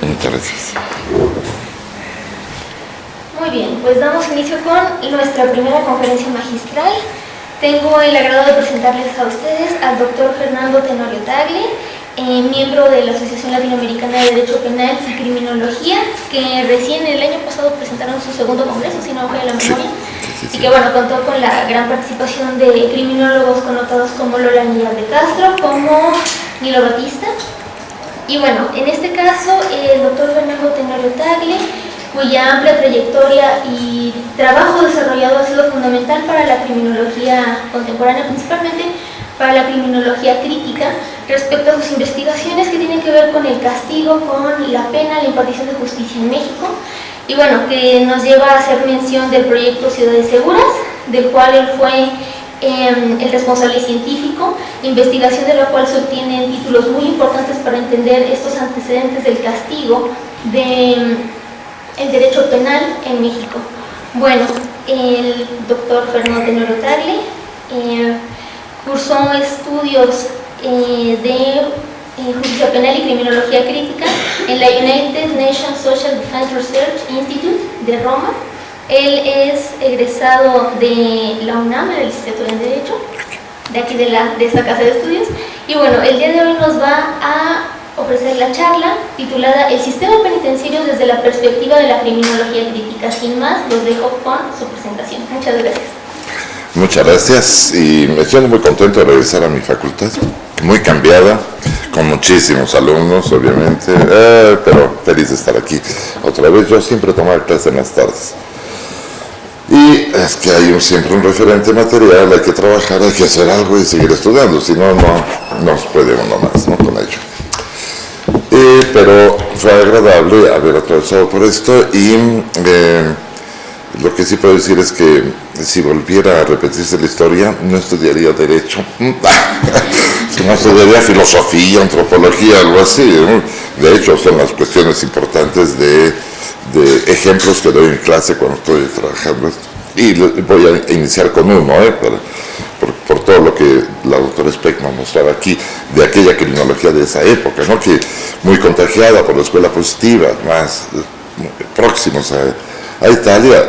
Muchas gracias. Muy bien, pues damos inicio con nuestra primera conferencia magistral. Tengo el agrado de presentarles a ustedes al doctor Fernando Tenorio Tagle, miembro de la Asociación Latinoamericana de Derecho Penal y Criminología, que recién el año pasado presentaron su segundo congreso, si no me falla la memoria, y que bueno, contó con la gran participación de criminólogos connotados como Lola Aníbal de Castro, como Nilo Batista. Y bueno, en este caso, el doctor Fernando Tenorio Tagle, cuya amplia trayectoria y trabajo desarrollado ha sido fundamental para la criminología contemporánea, principalmente para la criminología crítica, respecto a sus investigaciones que tienen que ver con el castigo, con la pena, la impartición de justicia en México, y bueno, que nos lleva a hacer mención del proyecto Ciudades Seguras, del cual él fue el responsable científico, investigación de la cual se obtienen títulos muy importantes para entender estos antecedentes del castigo del derecho penal en México. Bueno, el doctor Fernando Tenorio Tagle cursó estudios de justicia penal y criminología crítica en la United Nations Social Defense Research Institute de Roma. Él es egresado de la UNAM, de la licenciatura en Derecho, de aquí de esta casa de estudios. Y bueno, el día de hoy nos va a ofrecer la charla titulada El sistema penitenciario desde la perspectiva de la criminología crítica. Sin más, los dejo con su presentación. Muchas gracias. Muchas gracias, y me siento muy contento de regresar a mi facultad, muy cambiada, con muchísimos alumnos, obviamente, pero feliz de estar aquí otra vez. Yo siempre tomaba clases en las tardes. Y es que hay siempre un referente material, hay que trabajar, hay que hacer algo y seguir estudiando, si no, no se puede uno más, ¿no?, con ello. Pero fue agradable haber atravesado por esto, y lo que sí puedo decir es que si volviera a repetirse la historia, no estudiaría Derecho, no estudiaría Filosofía, Antropología, algo así, ¿no? De hecho, son las cuestiones importantes de ejemplos que doy en clase cuando estoy trabajando, y voy a iniciar con uno, por todo lo que la doctora Speckman mostraba aquí, de aquella criminología de esa época, ¿no?, que muy contagiada por la escuela positiva, más próximos a Italia.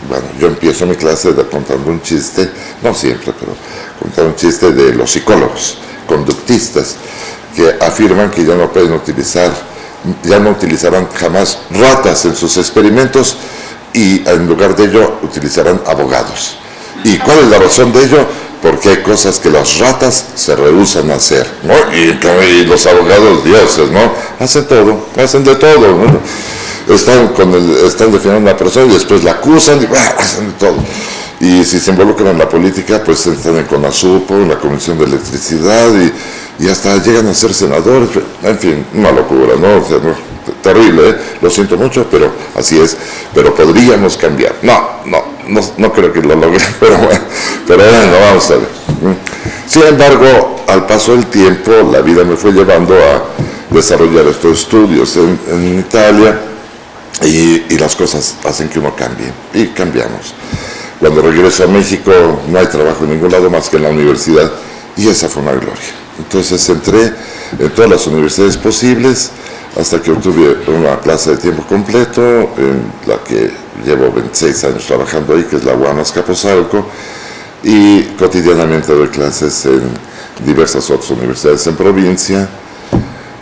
Bueno, yo empiezo mi clase contando un chiste, no siempre, pero contando un chiste de los psicólogos conductistas, que afirman que ya no utilizarán jamás ratas en sus experimentos, y en lugar de ello utilizarán abogados. ¿Y cuál es la razón de ello? Porque hay cosas que las ratas se rehúsan a hacer, ¿no? Y los abogados, dioses, ¿no?, hacen de todo, ¿no? Están defendiendo a una persona y después la acusan y hacen de todo. Y si se involucran en la política, pues están en CONASUPO, en la Comisión de Electricidad, y hasta llegan a ser senadores. En fin, una locura, ¿no? O sea, terrible, ¿eh? Lo siento mucho, pero así es. Pero podríamos cambiar. No creo que lo logren, pero bueno, vamos a ver. Sin embargo, al paso del tiempo, la vida me fue llevando a desarrollar estos estudios en Italia, y las cosas hacen que uno cambie, y cambiamos. Cuando regreso a México no hay trabajo en ningún lado más que en la universidad, y esa fue una gloria. Entonces entré en todas las universidades posibles hasta que obtuve una plaza de tiempo completo, en la que llevo 26 años trabajando ahí, que es la UAM Azcapotzalco, y cotidianamente doy clases en diversas otras universidades en provincia,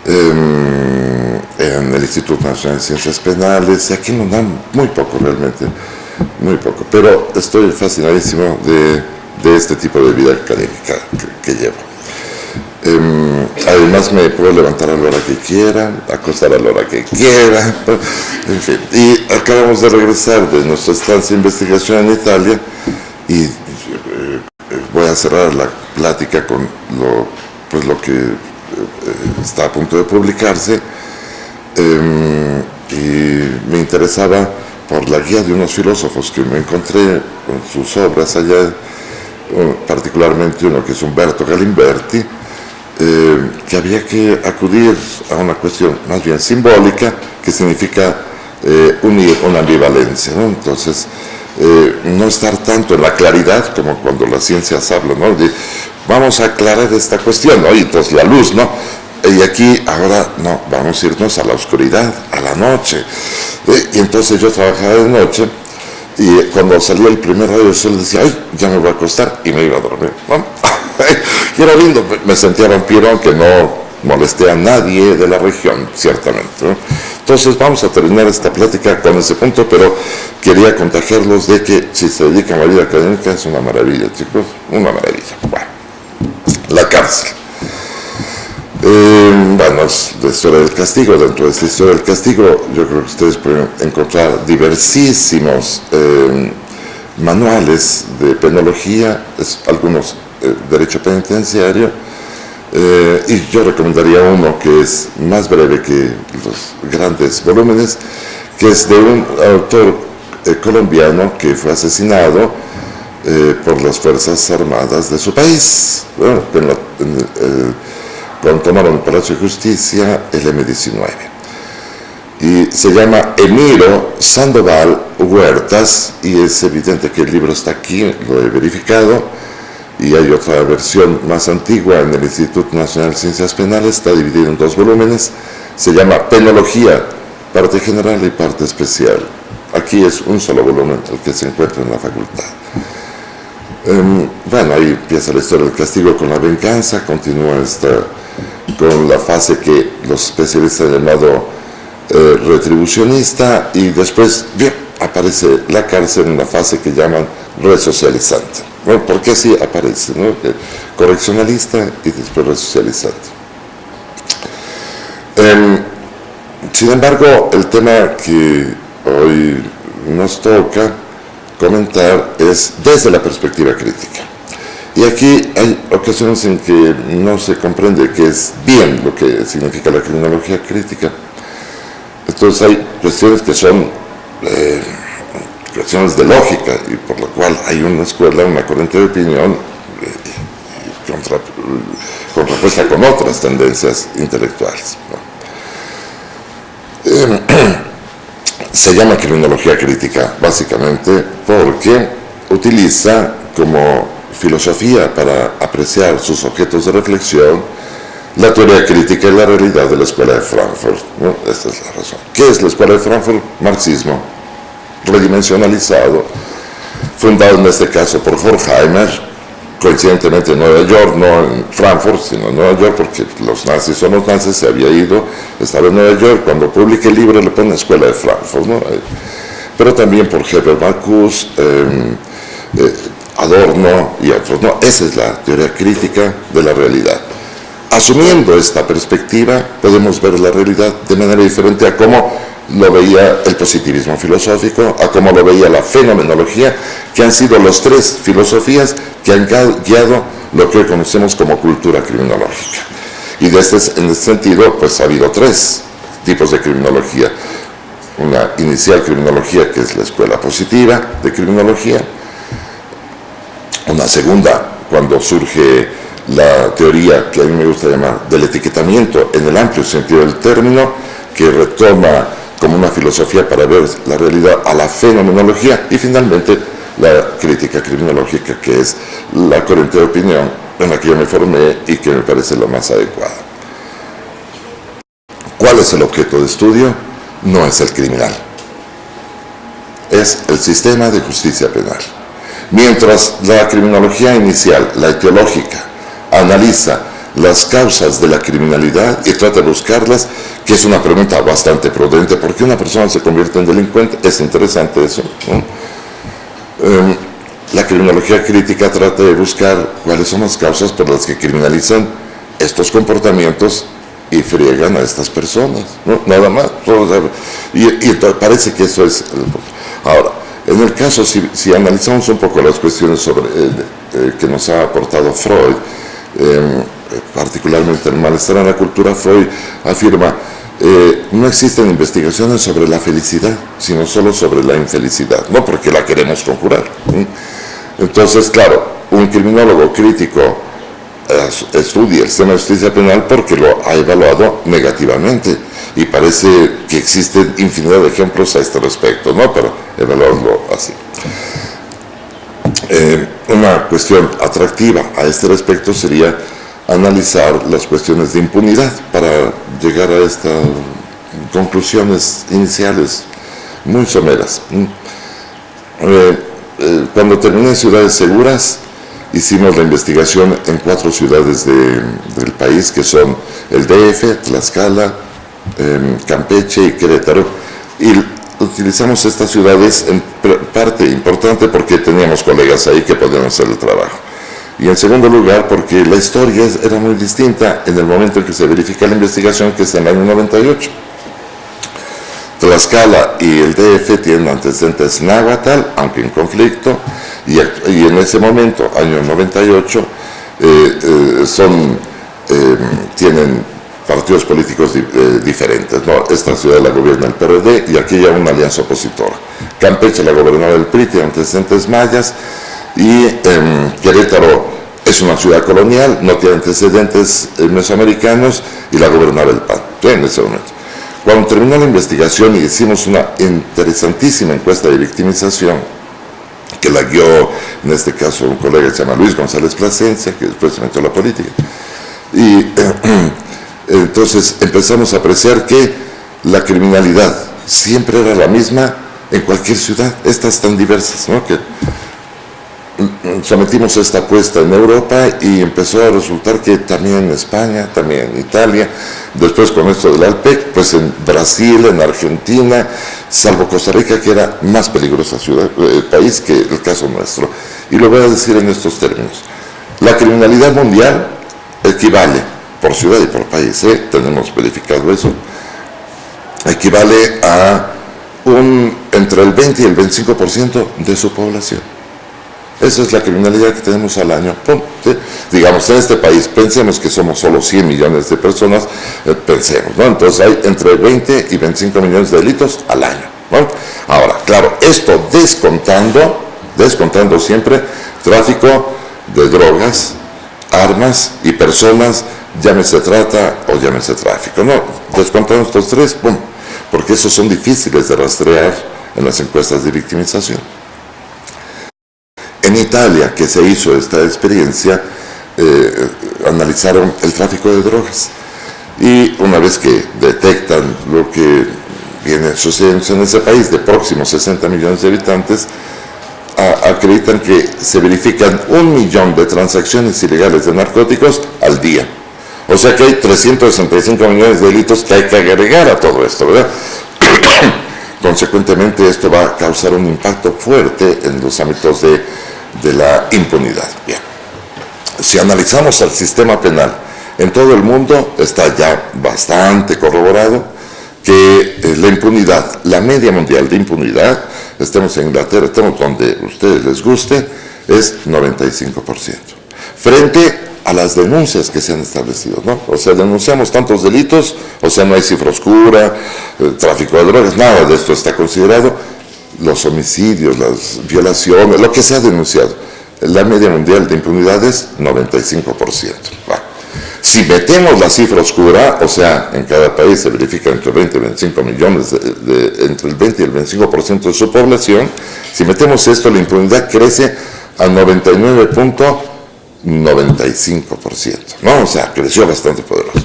en el Instituto Nacional de Ciencias Penales, y aquí nos dan muy poco realmente, muy poco, pero estoy fascinadísimo de este tipo de vida académica que llevo. Además me puedo levantar a la hora que quiera, acostar a la hora que quiera, en fin. Y acabamos de regresar de nuestra estancia de investigación en Italia y voy a cerrar la plática con lo que está a punto de publicarse. Y me interesaba por la guía de unos filósofos que me encontré con sus obras allá, particularmente uno que es Umberto Galimberti, que había que acudir a una cuestión más bien simbólica que significa unir una ambivalencia, ¿no? Entonces, no estar tanto en la claridad como cuando las ciencias hablan, ¿no? De, vamos a aclarar esta cuestión, ¿no? Y entonces la luz, ¿no? Y aquí ahora no, vamos a irnos a la oscuridad, a la noche. Y entonces yo trabajaba de noche y cuando salía el primer rayo del sol decía, ay, ya me voy a acostar, y me iba a dormir, ¿no? Y era lindo, me sentía vampiro, aunque no molesté a nadie de la región, ciertamente, ¿no? Entonces vamos a terminar esta plática con ese punto, pero quería contagiarlos de que si se dedican a la vida académica es una maravilla, chicos, una maravilla. Bueno, la cárcel. Bueno, es la historia del castigo. Dentro de esta historia del castigo, yo creo que ustedes pueden encontrar diversísimos manuales de penología, algunos derecho penitenciario, y yo recomendaría uno que es más breve que los grandes volúmenes, que es de un autor colombiano que fue asesinado por las Fuerzas Armadas de su país, bueno, cuando tomaron el Palacio de Justicia, el M-19. Y se llama Emiro Sandoval Huertas, y es evidente que el libro está aquí, lo he verificado, y hay otra versión más antigua en el Instituto Nacional de Ciencias Penales, está dividido en 2 volúmenes, se llama Penología, parte general y parte especial. Aquí es un solo volumen, el que se encuentra en la facultad. Bueno, ahí empieza la historia del castigo con la venganza, continúa con la fase que los especialistas han llamado retribucionista, y después, bien, aparece la cárcel en una fase que llaman resocializante. Bueno, ¿por qué así aparece, no? Correccionalista y después resocializante. Sin embargo, el tema que hoy nos toca comentar es desde la perspectiva crítica. Y aquí hay ocasiones en que no se comprende qué es bien lo que significa la criminología crítica. Entonces hay cuestiones que son cuestiones de lógica, y por lo cual hay una escuela, una corriente de opinión contrapuesta con otras tendencias intelectuales, ¿no? Se llama criminología crítica básicamente porque utiliza como filosofía para apreciar sus objetos de reflexión la teoría crítica y la realidad de la Escuela de Frankfurt, ¿no? Esta es la razón. ¿Qué es la Escuela de Frankfurt? Marxismo redimensionalizado, fundado en este caso por Horkheimer, coincidentemente en Nueva York, no en Frankfurt, sino en Nueva York, porque los nazis son los nazis, se había ido, estaba en Nueva York, cuando publica el libro le pone Escuela de Frankfurt, ¿no? Pero también por Herbert Marcuse, Adorno y otros, ¿no? Esa es la teoría crítica de la realidad. Asumiendo esta perspectiva, podemos ver la realidad de manera diferente a cómo lo veía el positivismo filosófico, a cómo lo veía la fenomenología, que han sido las 3 filosofías que han guiado lo que hoy conocemos como cultura criminológica. Y en este sentido, pues ha habido 3 tipos de criminología. Una inicial criminología, que es la escuela positiva de criminología. Una segunda, cuando surge la teoría que a mí me gusta llamar del etiquetamiento en el amplio sentido del término, que retoma como una filosofía para ver la realidad a la fenomenología, y finalmente la crítica criminológica, que es la corriente de opinión en la que yo me formé y que me parece la más adecuada. ¿Cuál es el objeto de estudio? No es el criminal, es el sistema de justicia penal. Mientras la criminología inicial, la etiológica, analiza las causas de la criminalidad y trata de buscarlas, que es una pregunta bastante prudente. ¿Por qué una persona se convierte en delincuente? Es interesante eso, ¿no? La criminología crítica trata de buscar cuáles son las causas por las que criminalizan estos comportamientos y friegan a estas personas, ¿no? Nada más. Y entonces parece que eso es... Ahora, en el caso, si analizamos un poco las cuestiones sobre que nos ha aportado Freud, particularmente el malestar en la cultura, Freud afirma no existen investigaciones sobre la felicidad, sino solo sobre la infelicidad, no porque la queremos conjurar. Entonces, claro, un criminólogo crítico estudia el sistema de justicia penal porque lo ha evaluado negativamente y parece que existen infinidad de ejemplos a este respecto, ¿no? Pero evaluarlo así. Una cuestión atractiva a este respecto sería analizar las cuestiones de impunidad para llegar a estas conclusiones iniciales muy someras. Cuando terminé Ciudades Seguras, hicimos la investigación en 4 ciudades del país, que son el DF, Tlaxcala, Campeche y Querétaro, y utilizamos estas ciudades en parte importante porque teníamos colegas ahí que podían hacer el trabajo. Y en segundo lugar, porque la historia era muy distinta en el momento en que se verifica la investigación, que es en el año 98. Tlaxcala y el DF tienen antecedentes náhuatl, aunque en conflicto, y en ese momento, año 98, tienen partidos políticos diferentes, ¿no? Esta ciudad la gobierna el PRD y aquella una alianza opositora. Campeche la gobernaba el PRI, tiene antecedentes mayas, y Querétaro es una ciudad colonial, no tiene antecedentes mesoamericanos y la gobernaba el PAN, en ese momento. Cuando terminó la investigación y hicimos una interesantísima encuesta de victimización, que la guió, en este caso, un colega que se llama Luis González Plasencia, que después se metió a la política, y entonces empezamos a apreciar que la criminalidad siempre era la misma en cualquier ciudad, estas tan diversas, ¿no? Que sometimos esta apuesta en Europa y empezó a resultar que también en España, también en Italia, después con esto del ALPEC, pues en Brasil, en Argentina, salvo Costa Rica, que era más peligrosa país que el caso nuestro. Y lo voy a decir en estos términos. La criminalidad mundial equivale, por ciudad y por país, tenemos verificado eso, equivale a entre el 20 y el 25% de su población. Esa es la criminalidad que tenemos al año. ¡Pum! ¿Sí? Digamos, en este país, pensemos que somos solo 100 millones de personas, pensemos, ¿no? Entonces hay entre 20 y 25 millones de delitos al año, ¿no? Ahora, claro, esto descontando siempre tráfico de drogas, armas y personas, llámese trata o llámese tráfico, ¿no? Descontando estos 3, ¡pum! Porque esos son difíciles de rastrear en las encuestas de victimización. En Italia, que se hizo esta experiencia, analizaron el tráfico de drogas y una vez que detectan lo que viene sucediendo en ese país de próximos 60 millones de habitantes, acreditan que se verifican 1 millón de transacciones ilegales de narcóticos al día. O sea que hay 365 millones de delitos que hay que agregar a todo esto, ¿verdad? Consecuentemente, esto va a causar un impacto fuerte en los ámbitos de la impunidad. Bien. Si analizamos el sistema penal en todo el mundo, está ya bastante corroborado que la impunidad, la media mundial de impunidad, estemos en Inglaterra, estemos donde a ustedes les guste, es 95%. Frente a las denuncias que se han establecido, ¿no? O sea, denunciamos tantos delitos, o sea, no hay cifra oscura, tráfico de drogas, nada de esto está considerado. Los homicidios, las violaciones, lo que se ha denunciado. La media mundial de impunidad es 95%. Bueno, si metemos la cifra oscura, o sea, en cada país se verifica entre 20 y 25 millones, entre el 20 y el 25% de su población, si metemos esto, la impunidad crece a 99.95%, ¿no? O sea, creció bastante poderoso.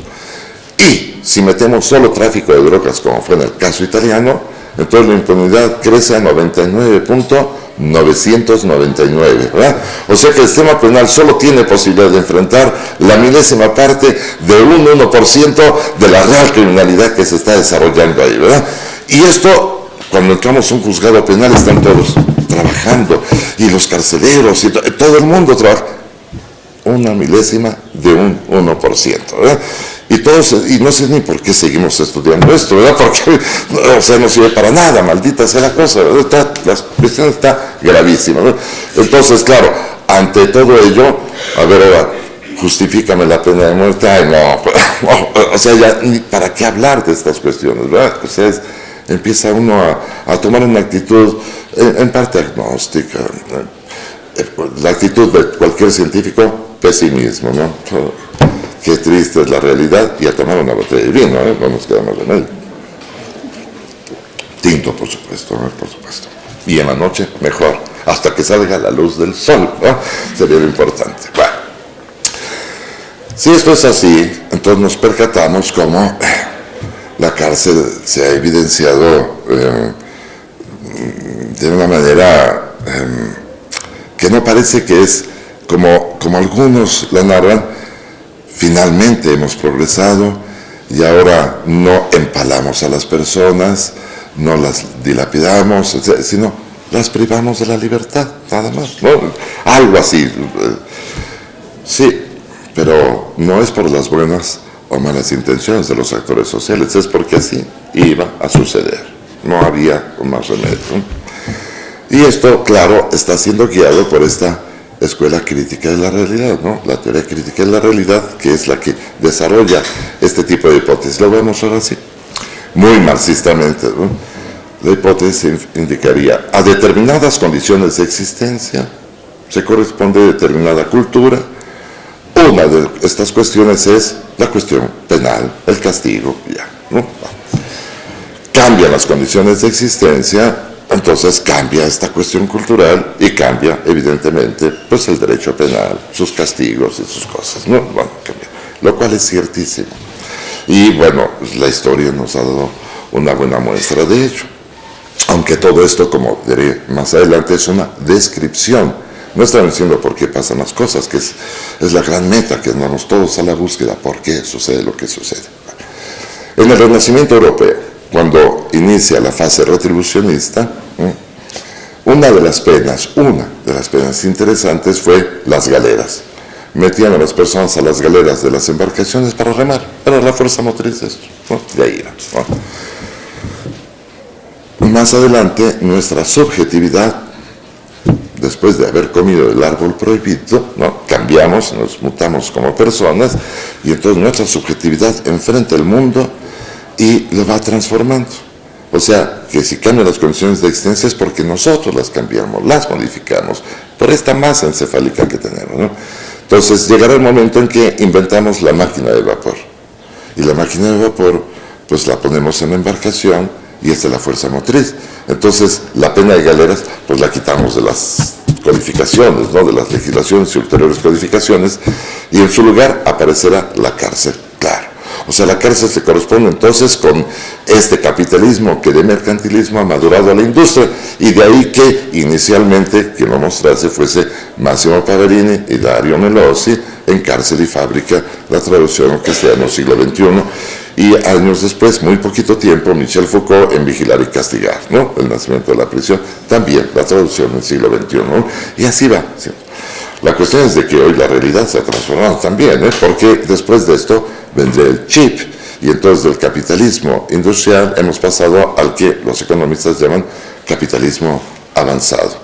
Y si metemos solo tráfico de drogas, como fue en el caso italiano, entonces la impunidad crece a 99.999, ¿verdad? O sea que el sistema penal solo tiene posibilidad de enfrentar la milésima parte de un 1% de la real criminalidad que se está desarrollando ahí, ¿verdad? Y esto, cuando entramos a un juzgado penal, están todos trabajando, y los carceleros, y todo el mundo trabaja. una milésima de un 1%, ¿verdad? Y no sé ni por qué seguimos estudiando esto, ¿verdad? Porque, o sea, no sirve para nada, maldita sea la cosa, ¿verdad? La cuestión está gravísima, ¿verdad? Entonces, claro, ante todo ello, a ver, ahora, justifícame la pena de muerte, ay, no, o sea, ya, ¿para qué hablar de estas cuestiones, verdad? O sea, empieza uno a tomar una actitud en parte agnóstica, la actitud de cualquier científico, pesimismo, ¿no? Qué triste es la realidad, y a tomar una botella de vino, no nos queda más remedio. Tinto, por supuesto, por supuesto. Y en la noche, mejor, hasta que salga la luz del sol, ¿no? Sería lo importante. Bueno, si esto es así, entonces nos percatamos cómo la cárcel se ha evidenciado de una manera que no parece que es como algunos la narran. Finalmente hemos progresado y ahora no empalamos a las personas, no las dilapidamos, sino las privamos de la libertad, nada más, ¿no? Algo así. Sí, pero no es por las buenas o malas intenciones de los actores sociales, es porque así iba a suceder, no había más remedio, ¿no? Y esto, claro, está siendo guiado por esta escuela crítica de la realidad, ¿no? La teoría crítica de la realidad, que es la que desarrolla este tipo de hipótesis. Lo voy a mostrar así, muy marxistamente, ¿no? La hipótesis indicaría a determinadas condiciones de existencia se corresponde determinada cultura. Una de estas cuestiones es la cuestión penal, el castigo, ya, ¿no? Cambian las condiciones de existencia, entonces cambia esta cuestión cultural y cambia, evidentemente, pues el derecho penal, sus castigos y sus cosas, ¿no? Bueno, cambia, lo cual es ciertísimo. Y bueno, la historia nos ha dado una buena muestra de ello. Aunque todo esto, como diré más adelante, es una descripción. No estamos diciendo por qué pasan las cosas, que es la gran meta, que andamos todos a la búsqueda, por qué sucede lo que sucede. En el Renacimiento europeo, cuando inicia la fase retribucionista, una de las penas interesantes fue las galeras. Metían a las personas a las galeras de las embarcaciones para remar. Era la fuerza motriz de esto, ¿no? De ahí era, ¿no? Más adelante, nuestra subjetividad, después de haber comido el árbol prohibido, ¿no? Cambiamos, nos mutamos como personas, y entonces nuestra subjetividad enfrenta el mundo y lo va transformando. O sea, que si cambian las condiciones de existencia es porque nosotros las cambiamos, las modificamos, por esta masa encefálica que tenemos, ¿no? Entonces llegará el momento en que inventamos la máquina de vapor. Y la máquina de vapor, pues la ponemos en la embarcación y esta es la fuerza motriz. Entonces la pena de galeras, pues la quitamos de las codificaciones, ¿no? De las legislaciones y ulteriores codificaciones, y en su lugar aparecerá la cárcel, claro. O sea, la cárcel se corresponde entonces con este capitalismo que de mercantilismo ha madurado a la industria, y de ahí que inicialmente quien lo mostrase fuese Massimo Paverini y Dario Melossi en Cárcel y Fábrica, la traducción al castellano siglo XXI, y años después, muy poquito tiempo, Michel Foucault en Vigilar y Castigar, ¿no? El nacimiento de la prisión, también la traducción en siglo XXI, ¿no? Y así va, ¿sí? La cuestión es de que hoy la realidad se ha transformado también, porque después de esto vendría el chip, y entonces del capitalismo industrial hemos pasado al que los economistas llaman capitalismo avanzado.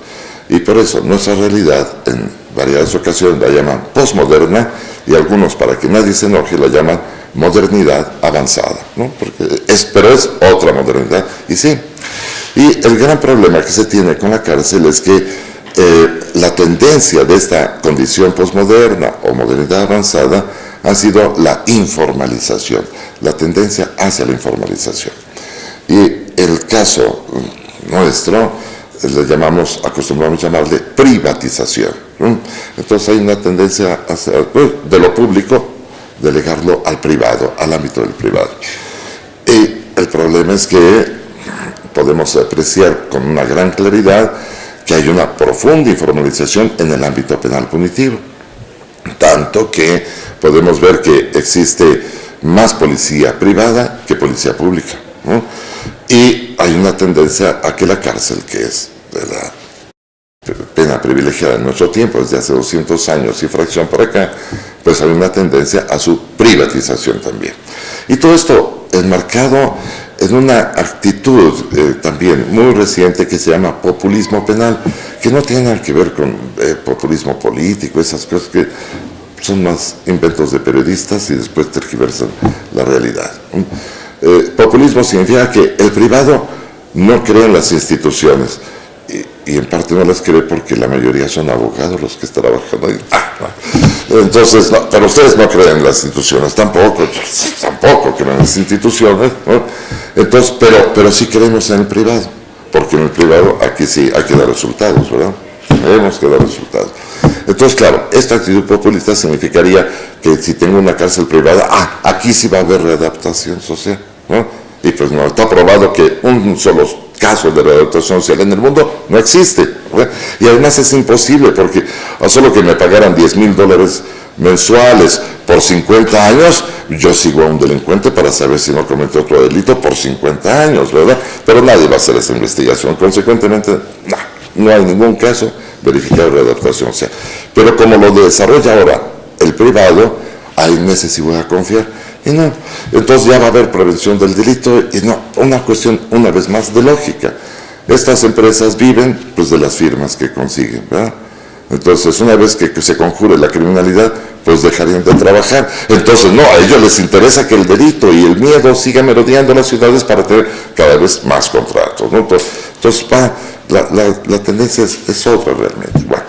Y por eso nuestra realidad en varias ocasiones la llaman posmoderna, y algunos, para que nadie se enoje, la llaman modernidad avanzada, ¿no? Pero es otra modernidad, y sí. Y el gran problema que se tiene con la cárcel es que la tendencia de esta condición posmoderna o modernidad avanzada ha sido la informalización, la tendencia hacia la informalización. Y el caso nuestro, le llamamos, acostumbramos llamarle privatización, ¿no? Entonces hay una tendencia hacia, de lo público, delegarlo al privado, al ámbito del privado. Y el problema es que podemos apreciar con una gran claridad que hay una profunda informalización en el ámbito penal punitivo, tanto que podemos ver que existe más policía privada que policía pública, ¿no? Y hay una tendencia a que la cárcel, que es de la pena privilegiada en nuestro tiempo, desde hace 200 años y fracción por acá, pues hay una tendencia a su privatización también. Y todo esto enmarcado en una actitud también muy reciente que se llama populismo penal, que no tiene nada que ver con populismo político, esas cosas que son más inventos de periodistas y después tergiversan la realidad. Populismo significa que el privado no cree en las instituciones, y en parte no las cree porque la mayoría son abogados los que están trabajando ahí. Entonces, no, pero ustedes no creen en las instituciones, tampoco creen en las instituciones, ¿no? Entonces, pero sí creemos en el privado, porque en el privado aquí sí hay que dar resultados, ¿verdad? Tenemos que dar resultados. Entonces, claro, esta actitud populista significaría que si tengo una cárcel privada, aquí sí va a haber readaptación social, ¿no? Y pues no, está probado que un solo caso de readaptación social en el mundo no existe, ¿verdad? Y además es imposible, porque solo que me pagaran $10,000 mensuales por 50 años, yo sigo a un delincuente para saber si no cometió otro delito por 50 años, ¿verdad? Pero nadie va a hacer esa investigación, consecuentemente, no hay ningún caso verificado de readaptación social. Pero como lo desarrolla ahora el privado, ahí en ese sí voy a confiar. Y no, entonces ya va a haber prevención del delito, y no, una cuestión una vez más de lógica. Estas empresas viven pues de las firmas que consiguen, ¿verdad? Entonces una vez que se conjure la criminalidad, pues dejarían de trabajar. Entonces no, a ellos les interesa que el delito y el miedo sigan merodeando las ciudades para tener cada vez más contratos, ¿no? Entonces la tendencia es otra realmente. Bueno,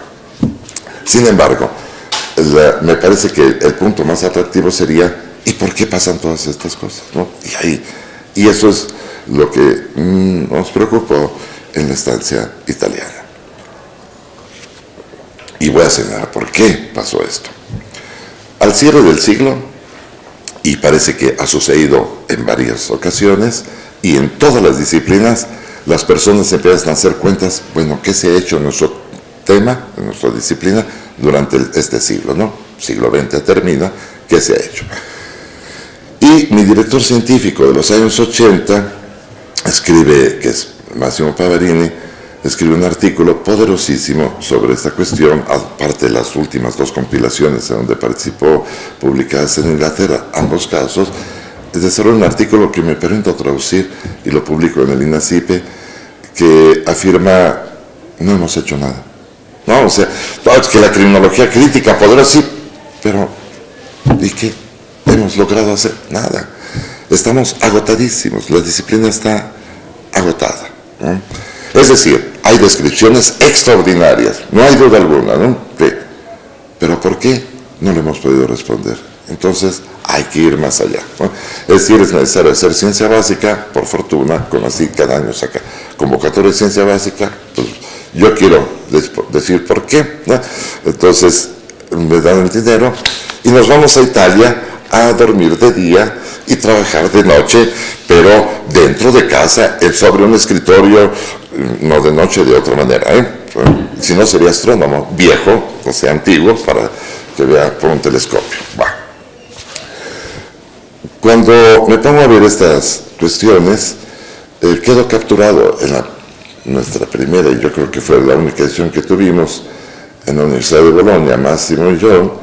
sin embargo, me parece que el punto más atractivo sería: ¿y por qué pasan todas estas cosas, ¿no? Y eso es lo que nos preocupó en la estancia italiana. Y voy a señalar por qué pasó esto. Al cierre del siglo, y parece que ha sucedido en varias ocasiones, y en todas las disciplinas, las personas empiezan a hacer cuentas, bueno, ¿qué se ha hecho en nuestro tema, en nuestra disciplina, durante este siglo, ¿no? Siglo XX termina, ¿qué se ha hecho? Y mi director científico de los años 80 escribe, que es Massimo Pavarini, escribe un artículo poderosísimo sobre esta cuestión, aparte de las últimas 2 compilaciones en donde participó, publicadas en Inglaterra, ambos casos. Desarrolló un artículo que me permito traducir y lo publico en el INACIPE, que afirma: no hemos hecho nada. No, o sea, es que la criminología crítica podrá decir, pero ¿y qué hemos logrado hacer? Nada. Estamos agotadísimos, la disciplina está agotada, ¿no? Es decir, hay descripciones extraordinarias, no hay duda alguna, ¿no? Pero ¿por qué? No le hemos podido responder. Entonces hay que ir más allá, ¿no? Es decir, es necesario hacer ciencia básica, por fortuna, con así cada año saca convocatoria de ciencia básica, pues yo quiero decir por qué, ¿no? Entonces me dan el dinero y nos vamos a Italia a dormir de día y trabajar de noche, pero dentro de casa, sobre un escritorio, no de noche, de otra manera, ¿eh? Si no sería astrónomo, viejo, o sea, antiguo, para que vea por un telescopio. Bah. Cuando me pongo a ver estas cuestiones, quedo capturado en nuestra primera, y yo creo que fue la única edición que tuvimos en la Universidad de Bolonia, Massimo y yo,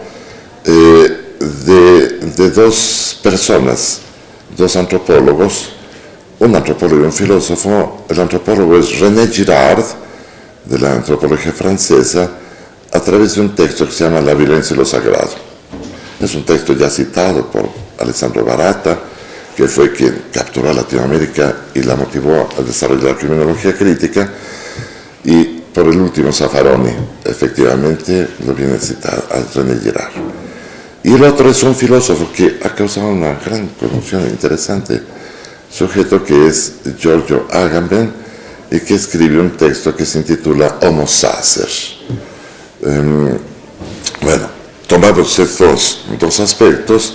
de 2 personas, 2 antropólogos, un antropólogo y un filósofo. El antropólogo es René Girard, de la antropología francesa, a través de un texto que se llama La violencia y lo sagrado. Es un texto ya citado por Alessandro Baratta, que fue quien capturó a Latinoamérica y la motivó a desarrollar la criminología crítica, y por el último Zaffaroni, efectivamente lo viene a citar a René Girard. Y el otro es un filósofo que ha causado una gran conmoción interesante, sujeto que es Giorgio Agamben, y que escribe un texto que se intitula Homo Sacer. Bueno, tomamos estos 2 aspectos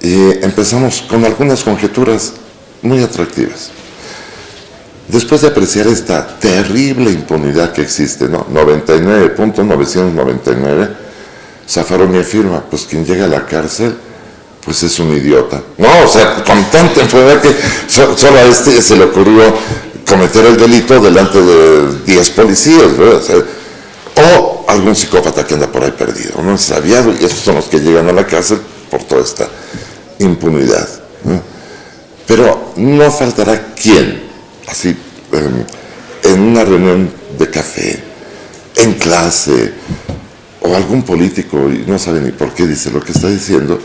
y empezamos con algunas conjeturas muy atractivas. Después de apreciar esta terrible impunidad que existe, ¿no? 99.999, Zaffaroni afirma, pues quien llega a la cárcel, pues es un idiota. No, o sea, con tanta enfermedad que solo a se le ocurrió cometer el delito delante de 10 policías, ¿verdad? O sea, algún psicópata que anda por ahí perdido, ¿no? Extraviado, y estos son los que llegan a la cárcel por toda esta impunidad, ¿no? Pero no faltará quien, así, en una reunión de café, en clase, o algún político, y no sabe ni por qué dice lo que está diciendo,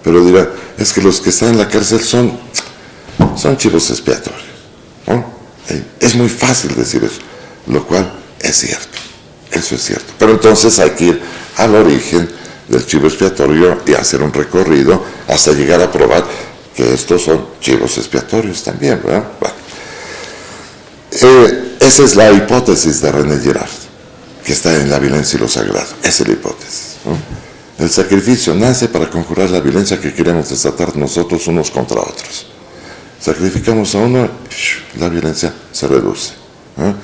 pero dirá, es que los que están en la cárcel son chivos expiatorios, ¿no? Es muy fácil decir eso, lo cual es cierto, eso es cierto. Pero entonces hay que ir al origen del chivo expiatorio y hacer un recorrido hasta llegar a probar que estos son chivos expiatorios también, ¿verdad? Bueno, esa es la hipótesis de René Girard, que está en la violencia y lo sagrado. Esa es la hipótesis, ¿no? El sacrificio nace para conjurar la violencia que queremos desatar nosotros unos contra otros. Sacrificamos a uno, la violencia se reduce, ¿no?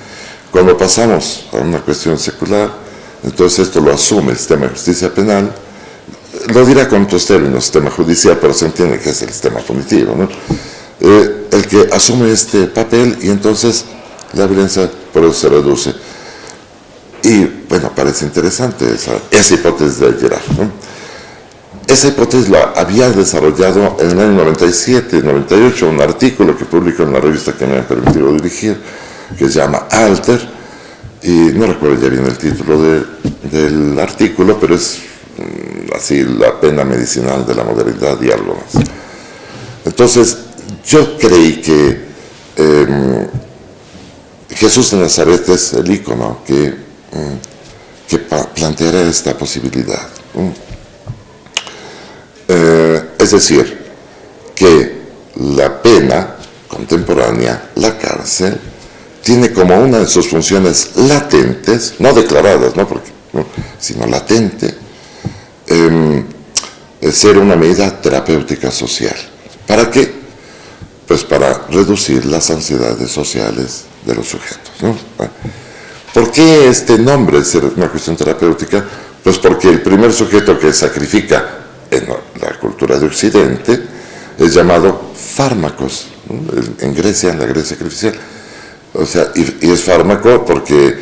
Cuando pasamos a una cuestión secular, entonces esto lo asume el sistema de justicia penal, lo dirá con otros términos, sistema judicial, pero se entiende que es el sistema punitivo, ¿no? El que asume este papel, y entonces la violencia por eso se reduce. Y bueno, parece interesante esa hipótesis de Girard, ¿no? Esa hipótesis la había desarrollado en el año 97, 98, un artículo que publicó en la revista que me ha permitido dirigir, que se llama Alter, y no recuerdo ya bien el título del artículo, pero es así, la pena medicinal de la modernidad y algo más. Entonces, yo creí que Jesús de Nazaret es el ícono que planteara esta posibilidad. Es decir, que la pena contemporánea, la cárcel, tiene como una de sus funciones latentes, no declaradas, ¿no? Sino latente, ser una medida terapéutica social. ¿Para qué? Pues para reducir las ansiedades sociales de los sujetos, ¿no? ¿Por qué este nombre es una cuestión terapéutica? Pues porque el primer sujeto que sacrifica en la cultura de Occidente es llamado fármacos, ¿no? En Grecia, en la Grecia sacrificial. O sea, y es fármaco porque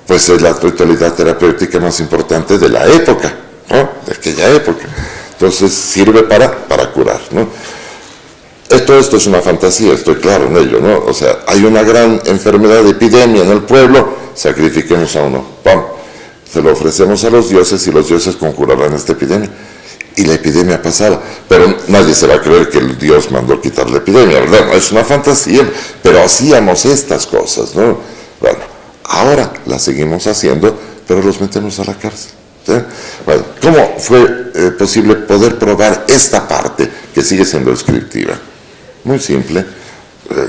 pues es la ritualidad terapéutica más importante de la época, ¿no? De aquella época. Entonces sirve para curar, ¿no? Todo esto es una fantasía, estoy claro en ello, ¿no? O sea, hay una gran enfermedad, epidemia en el pueblo, sacrifiquemos a uno, ¡pum! Se lo ofrecemos a los dioses y los dioses conjurarán esta epidemia. Y la epidemia pasaba, pero nadie se va a creer que el Dios mandó quitar la epidemia, ¿verdad? No, es una fantasía, pero hacíamos estas cosas, ¿no? Bueno, ahora las seguimos haciendo, pero los metemos a la cárcel, ¿sí? Bueno, ¿cómo fue posible poder probar esta parte que sigue siendo descriptiva? Muy simple,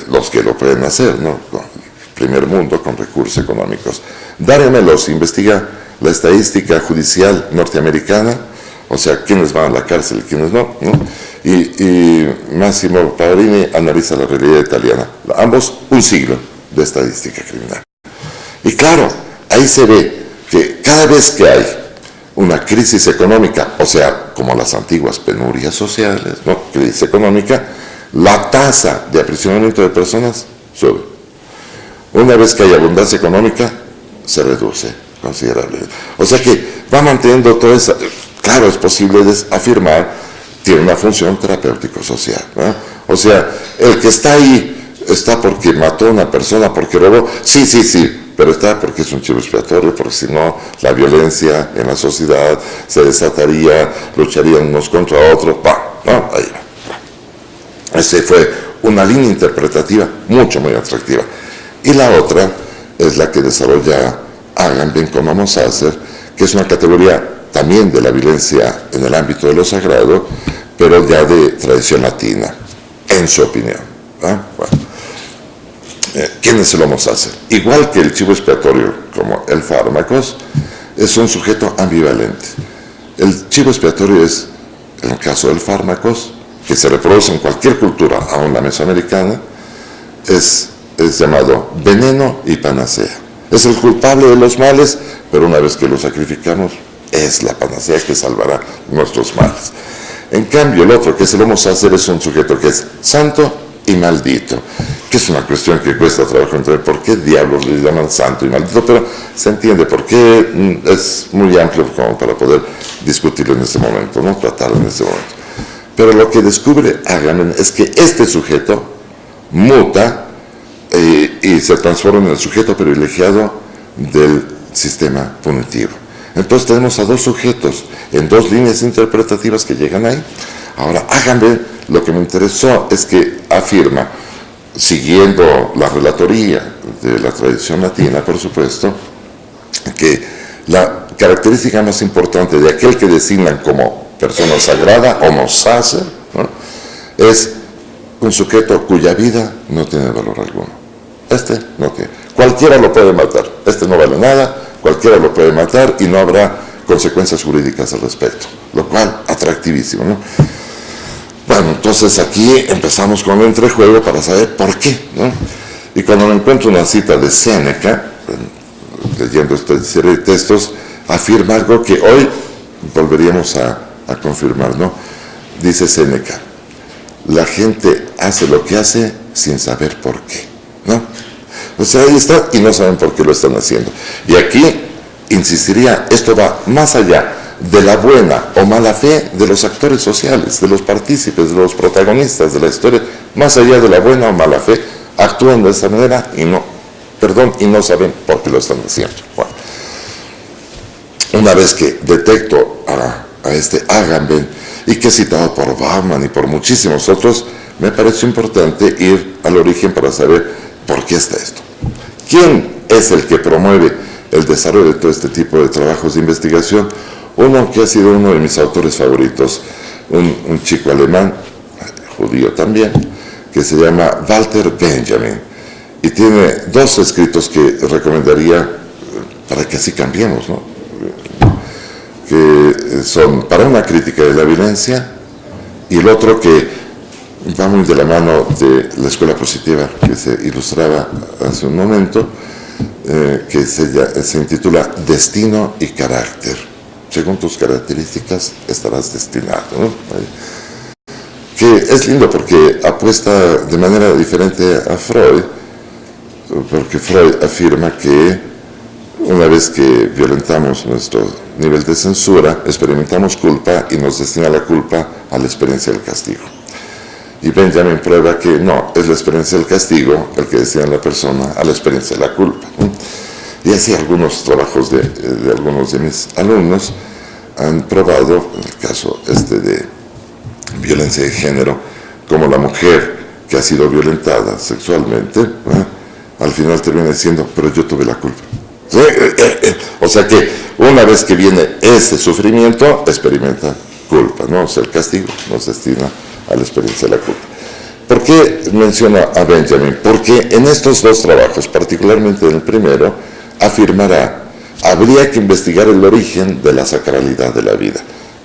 los que lo pueden hacer, ¿no? Con el primer mundo, con recursos económicos. Darren Melos investiga la estadística judicial norteamericana, o sea, quiénes van a la cárcel y quiénes no, ¿no? Y Massimo Pavarini analiza la realidad italiana. Ambos, un siglo de estadística criminal. Y claro, ahí se ve que cada vez que hay una crisis económica, o sea, como las antiguas penurias sociales, ¿no? Crisis económica, la tasa de aprisionamiento de personas sube. Una vez que hay abundancia económica, se reduce considerablemente. O sea que va manteniendo toda esa... Claro, es posible afirmar, tiene una función terapéutico-social, ¿no? O sea, el que está ahí está porque mató a una persona, porque robó, sí, pero está porque es un chivo expiatorio, porque si no, la violencia en la sociedad se desataría, lucharían unos contra otros, ¿no? Ahí va. Esa fue una línea interpretativa muy atractiva. Y la otra es la que desarrolla Agamben con Homo Sacer, que es una categoría también de la violencia en el ámbito de lo sagrado, pero ya de tradición latina, en su opinión, ¿no? Bueno, ¿quién es el Homo Sacer? Igual que el chivo expiatorio, como el fármacos, es un sujeto ambivalente. El chivo expiatorio es, en el caso del fármacos, que se reproduce en cualquier cultura, aún la mesoamericana, es llamado veneno y panacea. Es el culpable de los males, pero una vez que lo sacrificamos, es la panacea que salvará nuestros males. En cambio, el otro, que es el Homo Sacer, es un sujeto que es santo y maldito. que es una cuestión que cuesta trabajo entender por qué diablos le llaman santo y maldito, pero se entiende por qué, es muy amplio como para poder discutirlo en este momento, no tratarlo en este momento. Pero lo que descubre Agamben es que este sujeto muta y se transforma en el sujeto privilegiado del sistema punitivo. Entonces tenemos a dos sujetos en dos líneas interpretativas que llegan ahí. Ahora, Agamben, lo que me interesó es que afirma, siguiendo la relatoría de la tradición latina, por supuesto, que la característica más importante de aquel que designan como persona sagrada, homo sacer, ¿no?, es un sujeto cuya vida no tiene valor alguno. Este no tiene. Cualquiera lo puede matar. Este no vale nada, cualquiera lo puede matar y no habrá consecuencias jurídicas al respecto. Lo cual, atractivísimo, ¿no? Bueno, entonces aquí empezamos con un entrejuego para saber por qué, ¿no? Y cuando me encuentro una cita de Séneca, leyendo esta serie de textos, afirma algo que hoy volveríamos a confirmar, ¿no? Dice Séneca, la gente hace lo que hace sin saber por qué, ¿no? O sea, ahí está y no saben por qué lo están haciendo. Y aquí insistiría, esto va más allá de la buena o mala fe de los actores sociales, de los partícipes, de los protagonistas de la historia, más allá de la buena o mala fe, actúan de esta manera y no saben por qué lo están haciendo. Bueno, una vez que detecto a este Agamben, y que he citado por Bauman y por muchísimos otros, me pareció importante ir al origen para saber por qué está esto. ¿Quién es el que promueve el desarrollo de todo este tipo de trabajos de investigación? Uno que ha sido uno de mis autores favoritos, un chico alemán, judío también, que se llama Walter Benjamin, y tiene dos escritos que recomendaría para que así cambiemos, ¿no?, que son Para una crítica de la violencia, y el otro que va muy de la mano de la escuela positiva que se ilustraba hace un momento, que se intitula Destino y carácter. Según tus características estarás destinado, ¿no? Que es lindo porque apuesta de manera diferente a Freud, porque Freud afirma que una vez que violentamos nuestro nivel de censura, experimentamos culpa y nos destina la culpa a la experiencia del castigo. Y Benjamin prueba que no, es la experiencia del castigo el que destina a la persona a la experiencia de la culpa, ¿no? Y así algunos trabajos de algunos de mis alumnos han probado, en el caso de violencia de género, como la mujer que ha sido violentada sexualmente, al final termina diciendo, pero yo tuve la culpa. ¿Sí? O sea que una vez que viene ese sufrimiento, experimenta culpa, ¿no? O sea, el castigo nos destina a la experiencia de la culpa. ¿Por qué menciono a Benjamin? Porque en estos dos trabajos, particularmente en el primero, afirmará, habría que investigar el origen de la sacralidad de la vida.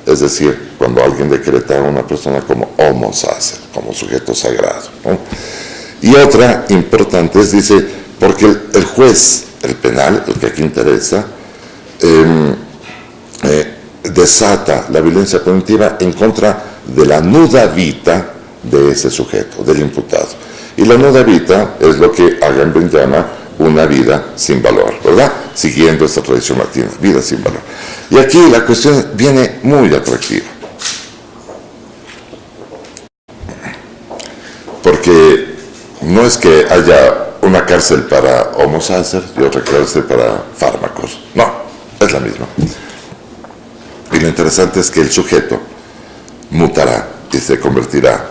Es decir, cuando alguien decreta a una persona como homo sacer, como sujeto sagrado, ¿no? Y otra importante es, dice, porque el juez, el penal, el que aquí interesa, desata la violencia punitiva en contra de la nuda vita de ese sujeto, del imputado. Y la nuda vita es lo que Agamben llama una vida sin valor, ¿verdad? Siguiendo esta tradición latina, vida sin valor. Y aquí la cuestión viene muy atractiva. Porque no es que haya una cárcel para homo sacer y otra cárcel para fármacos. No, es la misma. Y lo interesante es que el sujeto mutará y se convertirá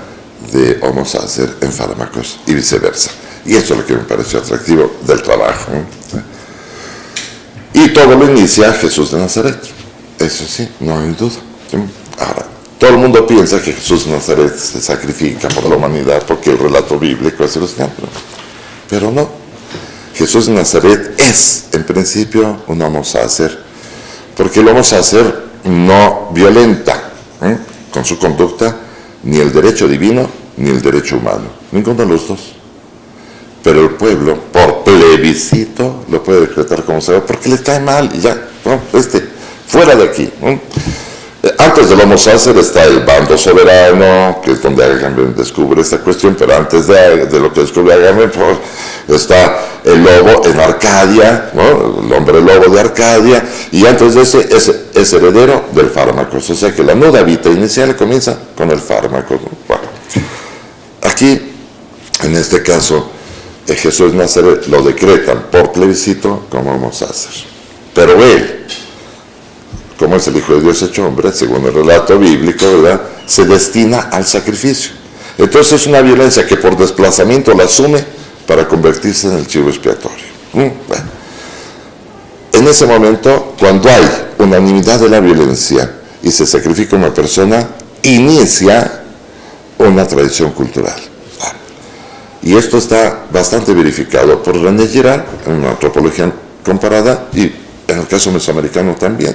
de homo sacer en fármacos y viceversa. Y eso es lo que me pareció atractivo del trabajo, ¿no? Y todo lo inicia Jesús de Nazaret. Eso sí, no hay duda, ¿sí? Ahora, todo el mundo piensa que Jesús de Nazaret se sacrifica por la humanidad porque el relato bíblico es el ejemplo. Pero no. Jesús de Nazaret es, en principio, un homo sacer, porque el homo sacer no violenta con su conducta ni el derecho divino ni el derecho humano, ninguno de los dos. Pero el pueblo, por plebiscito, lo puede decretar como sagrado porque le cae mal y ya, ¿no? Fuera de aquí, ¿no? Antes del Homo sacer está el bando soberano, que es donde Agamben descubre esta cuestión, pero antes de lo que descubre Agamben, pues, está el lobo en Arcadia, ¿no? El hombre lobo de Arcadia, y antes de ese es heredero del fármaco. O sea que la nuda vita inicial comienza con el fármaco, ¿no? Bueno, aquí, en este caso, Jesús de Nazaret lo decretan por plebiscito como Homo sacer. Pero él, como es el Hijo de Dios hecho hombre, según el relato bíblico, ¿verdad?, se destina al sacrificio. Entonces es una violencia que por desplazamiento la asume para convertirse en el chivo expiatorio. Bueno, en ese momento, cuando hay unanimidad de la violencia y se sacrifica una persona, inicia una tradición cultural. Y esto está bastante verificado por René Girard en una antropología comparada y en el caso mesoamericano también.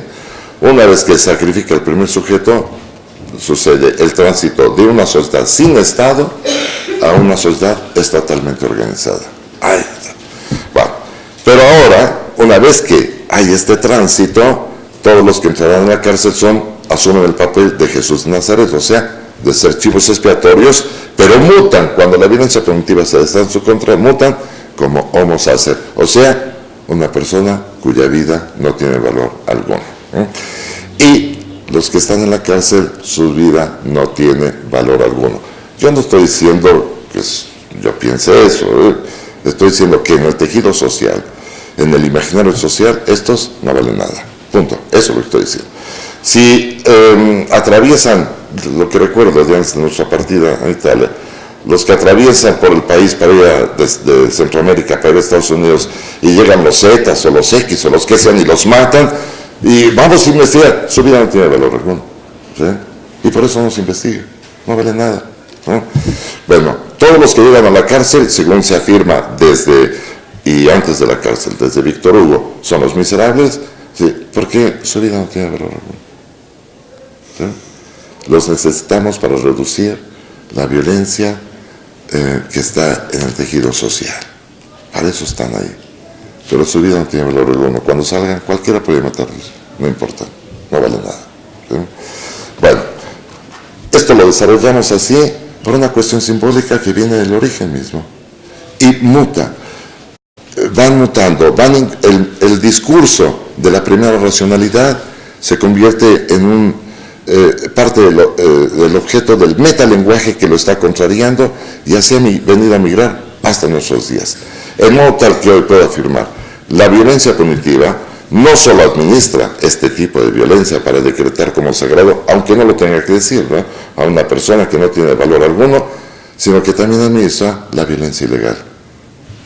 Una vez que sacrifica el primer sujeto, sucede el tránsito de una sociedad sin Estado a una sociedad estatalmente organizada. Bueno, pero ahora, una vez que hay este tránsito, todos los que entrarán en la cárcel asumen el papel de Jesús de Nazaret, o sea, de ser chivos expiatorios, pero mutan, cuando la violencia punitiva se está en su contra, mutan como Homo sacer, o sea, una persona cuya vida no tiene valor alguno. Y los que están en la cárcel, su vida no tiene valor alguno. Yo no estoy diciendo que yo piense eso, estoy diciendo que en el tejido social, en el imaginario social, estos no valen nada. Punto. Eso es lo que estoy diciendo. Si atraviesan, lo que recuerdo de nuestra partida en Italia, los que atraviesan por el país para ir desde Centroamérica para ir a Estados Unidos y llegan los Zetas o los X o los que sean y los matan, y vamos a investigar, su vida no tiene valor alguno, ¿sí? Y por eso no se investiga, no vale nada, ¿no? Bueno, todos los que llegan a la cárcel, según se afirma desde y antes de la cárcel, desde Víctor Hugo, son los miserables, ¿sí? Porque su vida no tiene valor alguno, ¿sí? Los necesitamos para reducir la violencia que está en el tejido social, para eso están ahí. Pero su vida no tiene valor alguno. Cuando salgan, cualquiera puede matarlos, no importa, no vale nada, ¿sí? Bueno, esto lo desarrollamos así por una cuestión simbólica que viene del origen mismo y muta, van mutando, el discurso de la primera racionalidad se convierte en parte del objeto del metalenguaje que lo está contrariando y así ha venido a migrar hasta nuestros días. En modo tal que hoy puedo afirmar, la violencia punitiva no solo administra este tipo de violencia para decretar como sagrado, aunque no lo tenga que decir, ¿no?, a una persona que no tiene valor alguno, sino que también administra la violencia ilegal.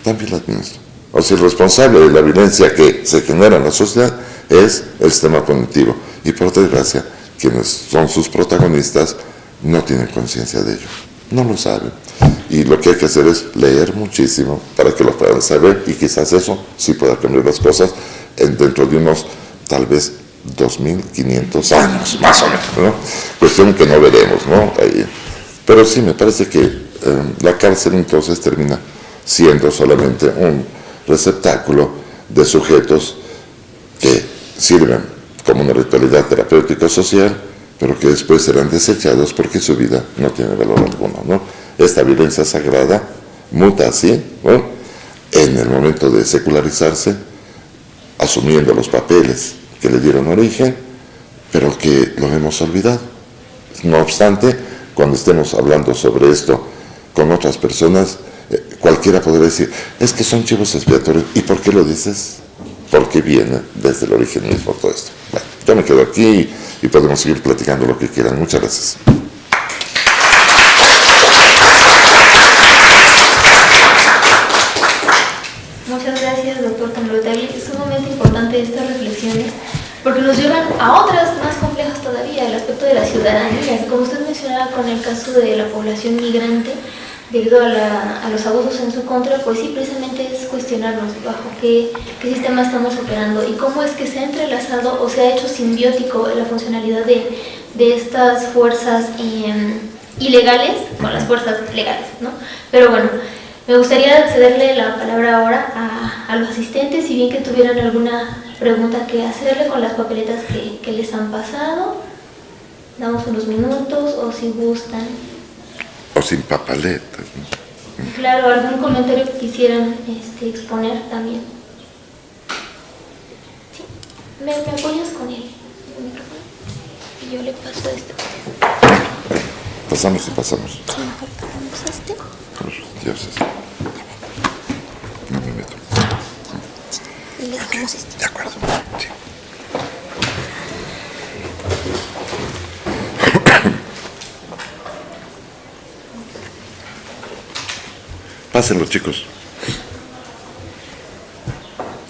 También la administra. O sea, el responsable de la violencia que se genera en la sociedad es el sistema punitivo. Y por desgracia, quienes son sus protagonistas no tienen conciencia de ello. No lo saben. Y lo que hay que hacer es leer muchísimo para que lo puedan saber y quizás eso sí pueda cambiar las cosas dentro de unos, tal vez, 2.500 años, más o menos, ¿no? Cuestión que no veremos, ¿no? Ahí. Pero sí, me parece que la cárcel entonces termina siendo solamente un receptáculo de sujetos que sirven como una ritualidad terapéutica social, pero que después serán desechados porque su vida no tiene valor alguno, ¿no? Esta violencia sagrada muta así, ¿no?, en el momento de secularizarse, asumiendo los papeles que le dieron origen, pero que lo hemos olvidado. No obstante, cuando estemos hablando sobre esto con otras personas, cualquiera podrá decir, es que son chivos expiatorios. ¿Y por qué lo dices? Porque viene desde el origen mismo todo esto. Bueno, yo me quedo aquí y podemos seguir platicando lo que quieran. Muchas gracias. Muchas gracias, doctor Tenolio-Tagle. Es sumamente importante estas reflexiones porque nos llevan a otras más complejas todavía, el aspecto de la ciudadanía. Como usted mencionaba con el caso de la población migrante, debido a los abusos en su contra, pues sí, precisamente es cuestionarnos bajo qué sistema estamos operando y cómo es que se ha entrelazado o se ha hecho simbiótico la funcionalidad de estas fuerzas ilegales con las fuerzas legales, ¿no? Pero bueno, me gustaría cederle la palabra ahora a los asistentes, si bien que tuvieran alguna pregunta que hacerle con las papeletas que les han pasado. damos unos minutos o si gustan. O sin papaletas, ¿no? Claro, algún comentario que quisieran exponer también. Sí, me apoyas con el micrófono y yo le paso este. Pasamos. Sí, mejor pasamos este. Por dioses. No me meto. Y le dejamos este. De acuerdo, sí. Pásenlo, chicos.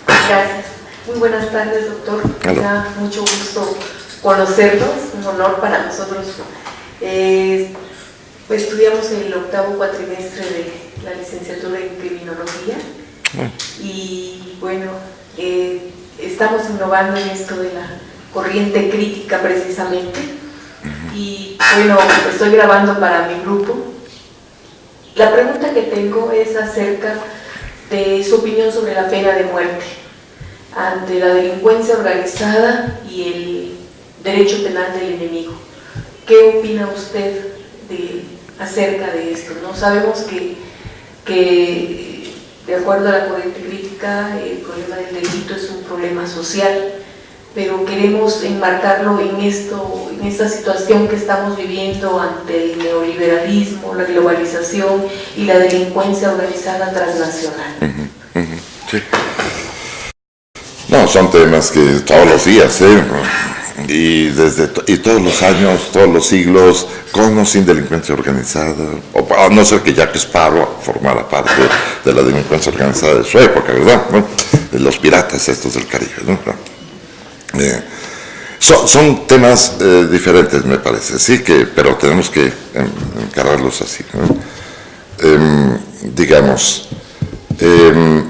Gracias. Muy buenas tardes, doctor. Me da mucho gusto conocerlos, es un honor para nosotros. Pues estudiamos el 8º cuatrimestre de la licenciatura en criminología y bueno, estamos innovando en esto de la corriente crítica precisamente y bueno, estoy grabando para mi grupo. La pregunta que tengo es acerca de su opinión sobre la pena de muerte ante la delincuencia organizada y el derecho penal del enemigo. ¿Qué opina usted acerca de esto? ¿No? Sabemos que de acuerdo a la corriente crítica el problema del delito es un problema social, pero queremos enmarcarlo en esta situación que estamos viviendo ante el neoliberalismo, la globalización y la delincuencia organizada transnacional. Sí. No, son temas que todos los días, y todos los años, todos los siglos, con o sin delincuencia organizada, o a no ser que Jack Sparrow formara parte de la delincuencia organizada de su época, ¿verdad? De los piratas estos del Caribe, ¿no? Son temas diferentes, me parece, sí, pero tenemos que encararlos así, ¿no? Digamos,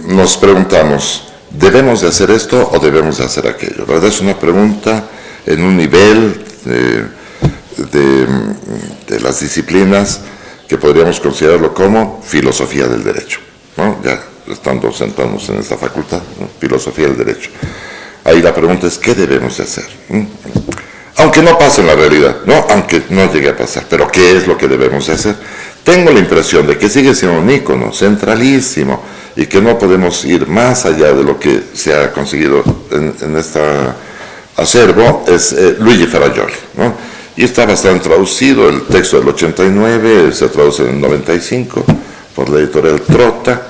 nos preguntamos, ¿debemos de hacer esto o debemos de hacer aquello? ¿Verdad? Es una pregunta en un nivel de las disciplinas que podríamos considerarlo como filosofía del derecho, ¿no? Ya estando sentados en esta facultad, ¿no? Filosofía del derecho. Ahí la pregunta es, ¿qué debemos de hacer? Aunque no pase en la realidad, ¿no? Aunque no llegue a pasar, pero ¿qué es lo que debemos de hacer? Tengo la impresión de que sigue siendo un ícono centralísimo y que no podemos ir más allá de lo que se ha conseguido en este acervo, es Luigi Ferrajoli, ¿no? Y está bastante traducido, el texto del 89, se traduce en el 95 por la editorial Trotta,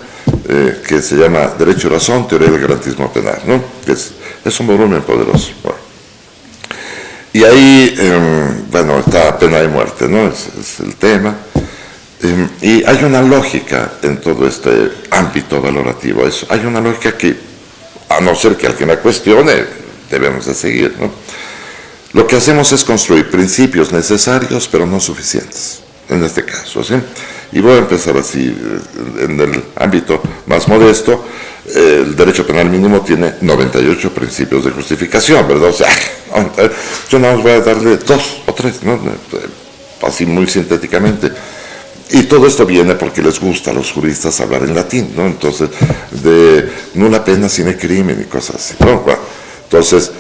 que se llama Derecho y Razón, Teoría del Garantismo Penal, ¿no? Es un volumen poderoso. Bueno. Y ahí, bueno, está pena de muerte, ¿no? Es el tema. Y hay una lógica en todo este ámbito valorativo. Hay una lógica que, a no ser que alguien la cuestione, debemos de seguir, ¿no? Lo que hacemos es construir principios necesarios, pero no suficientes, en este caso, ¿sí? Y voy a empezar así, en el ámbito más modesto. El derecho penal mínimo tiene 98 principios de justificación, ¿verdad? O sea, yo nada más voy a darle 2 o 3, ¿no? Así muy sintéticamente. Y todo esto viene porque les gusta a los juristas hablar en latín, ¿no? Entonces, de nulla pena sine crimen y cosas así, ¿no? Bueno, entonces,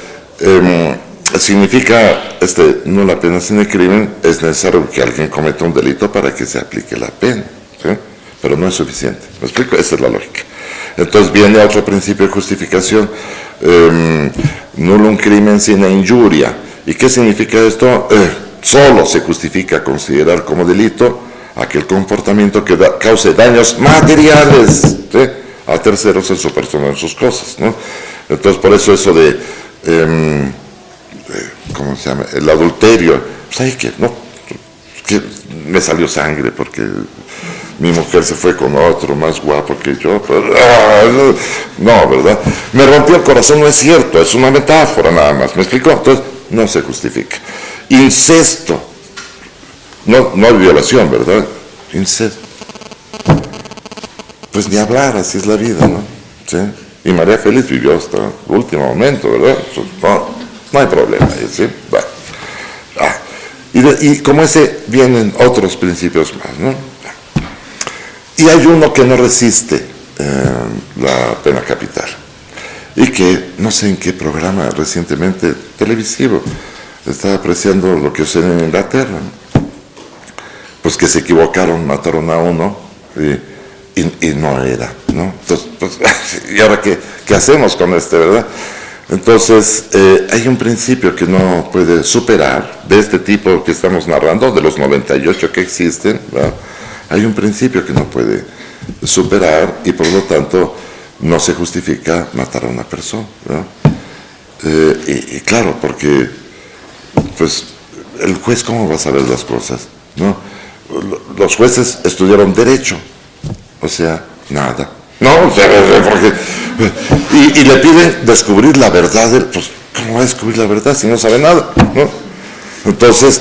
significa nulla pena sine crimen, es necesario que alguien cometa un delito para que se aplique la pena, ¿sí? Pero no es suficiente. ¿Me explico? Esa es la lógica. Entonces viene otro principio de justificación, nullum crimen sine injuria. ¿Y qué significa esto? Solo se justifica considerar como delito aquel comportamiento que cause daños materiales, ¿sí?, a terceros en su persona, en sus cosas, ¿no? Entonces por eso eso de ¿cómo se llama? El adulterio. ¿Sabes qué? No, que me salió sangre porque mi mujer se fue con otro más guapo que yo. Pero, no, ¿verdad? Me rompió el corazón, no es cierto, es una metáfora nada más. ¿Me explicó? Entonces, no se justifica. Incesto. No hay violación, ¿verdad? Incesto. Pues ni hablar, así es la vida, ¿no? ¿Sí? Y María Félix vivió hasta el último momento, ¿verdad? No hay problema, ¿sí? Bueno. Y como ese vienen otros principios más, ¿no? Y hay uno que no resiste la pena capital y que no sé en qué programa recientemente televisivo estaba apreciando lo que sucede en Inglaterra, ¿no? Pues que se equivocaron, mataron a uno y no era, ¿no? Entonces, pues, ¿y ahora qué hacemos con verdad? Entonces, hay un principio que no puede superar, de este tipo que estamos narrando, de los 98 que existen, ¿verdad? Hay un principio que no puede superar y por lo tanto no se justifica matar a una persona, ¿verdad? Y claro, porque pues el juez ¿cómo va a saber las cosas? ¿No? Los jueces estudiaron derecho, o sea, nada. No, o sea, porque, y le piden descubrir la verdad, pues ¿cómo va a descubrir la verdad si no sabe nada? ¿No? Entonces,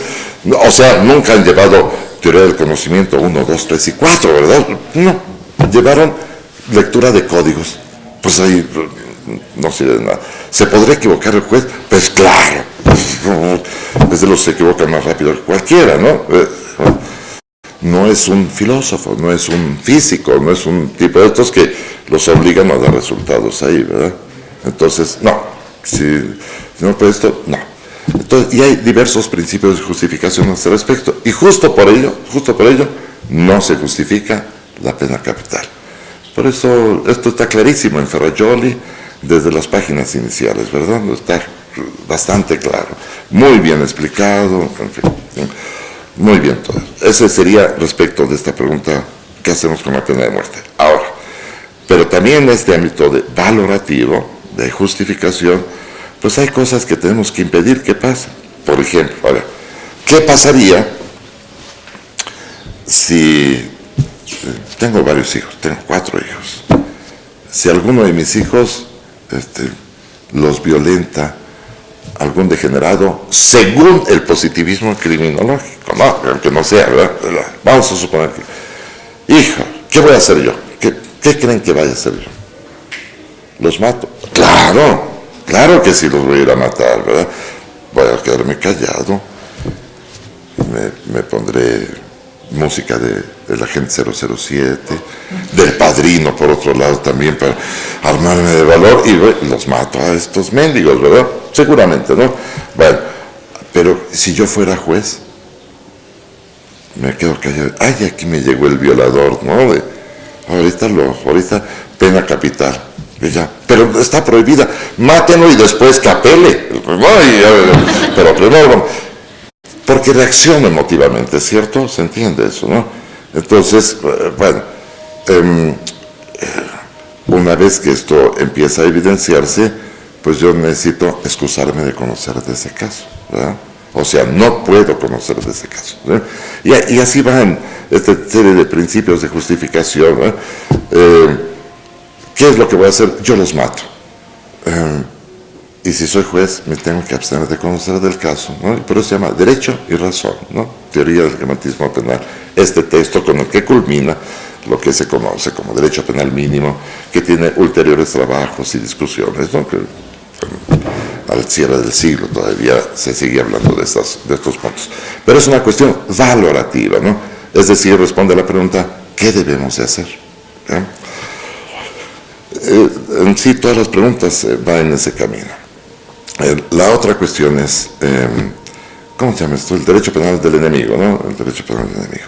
o sea, nunca han llevado teoría del conocimiento 1, 2, 3 y 4, ¿verdad? No, llevaron lectura de códigos, pues ahí no sirve de nada. ¿Se podría equivocar el juez? Pues claro, es de los que se equivocan más rápido que cualquiera, ¿no? No es un filósofo, no es un físico, no es un tipo de estos que los obligan a dar resultados ahí, ¿verdad? Entonces, no, si no puede esto, no. Entonces, y hay diversos principios de justificación a este respecto, y justo por ello, no se justifica la pena capital. Por eso, esto está clarísimo en Ferrajoli, desde las páginas iniciales, ¿verdad? Está bastante claro, muy bien explicado, en fin. Muy bien, todo. Ese sería respecto de esta pregunta, ¿qué hacemos con la pena de muerte? Ahora, pero también en este ámbito de valorativo, de justificación, pues hay cosas que tenemos que impedir que pasen. Por ejemplo, ahora, ¿qué pasaría si tengo varios hijos, tengo 4 hijos? Si alguno de mis hijos los violenta algún degenerado según el positivismo criminológico, no, aunque no sea, ¿verdad? Vamos a suponer que, hijo, ¿qué voy a hacer yo? ¿Qué creen que vaya a hacer yo? ¿Los mato? Claro que sí los voy a ir a matar, ¿verdad? Voy a quedarme callado, me pondré música del agente 007, del Padrino por otro lado también para armarme de valor y los mato a estos mendigos, ¿verdad? Seguramente, ¿no? Bueno, pero si yo fuera juez, me quedo callado. Ay, aquí me llegó el violador, ¿no? Ahorita pena capital. Pero está prohibida. Mátenlo y después que apele. Pero primero, porque reacciona emotivamente, ¿cierto? ¿Se entiende eso, no? Entonces, bueno, una vez que esto empieza a evidenciarse, pues yo necesito excusarme de conocer de ese caso, ¿verdad? O sea, no puedo conocer de ese caso, ¿verdad? Y así van esta serie de principios de justificación, ¿verdad? ¿Qué es lo que voy a hacer? Yo los mato. Y si soy juez, me tengo que abstener de conocer del caso, ¿no? Y por eso se llama Derecho y Razón, ¿no? Teoría del Esquematismo Penal. Este texto con el que culmina lo que se conoce como Derecho Penal Mínimo, que tiene ulteriores trabajos y discusiones, ¿no? Que al cierre del siglo todavía se sigue hablando de estos puntos. Pero es una cuestión valorativa, ¿no? Es decir, responde a la pregunta, ¿qué debemos de hacer? En sí, todas las preguntas van en ese camino. La otra cuestión es, ¿cómo se llama esto? El derecho penal del enemigo, ¿no? El derecho penal del enemigo.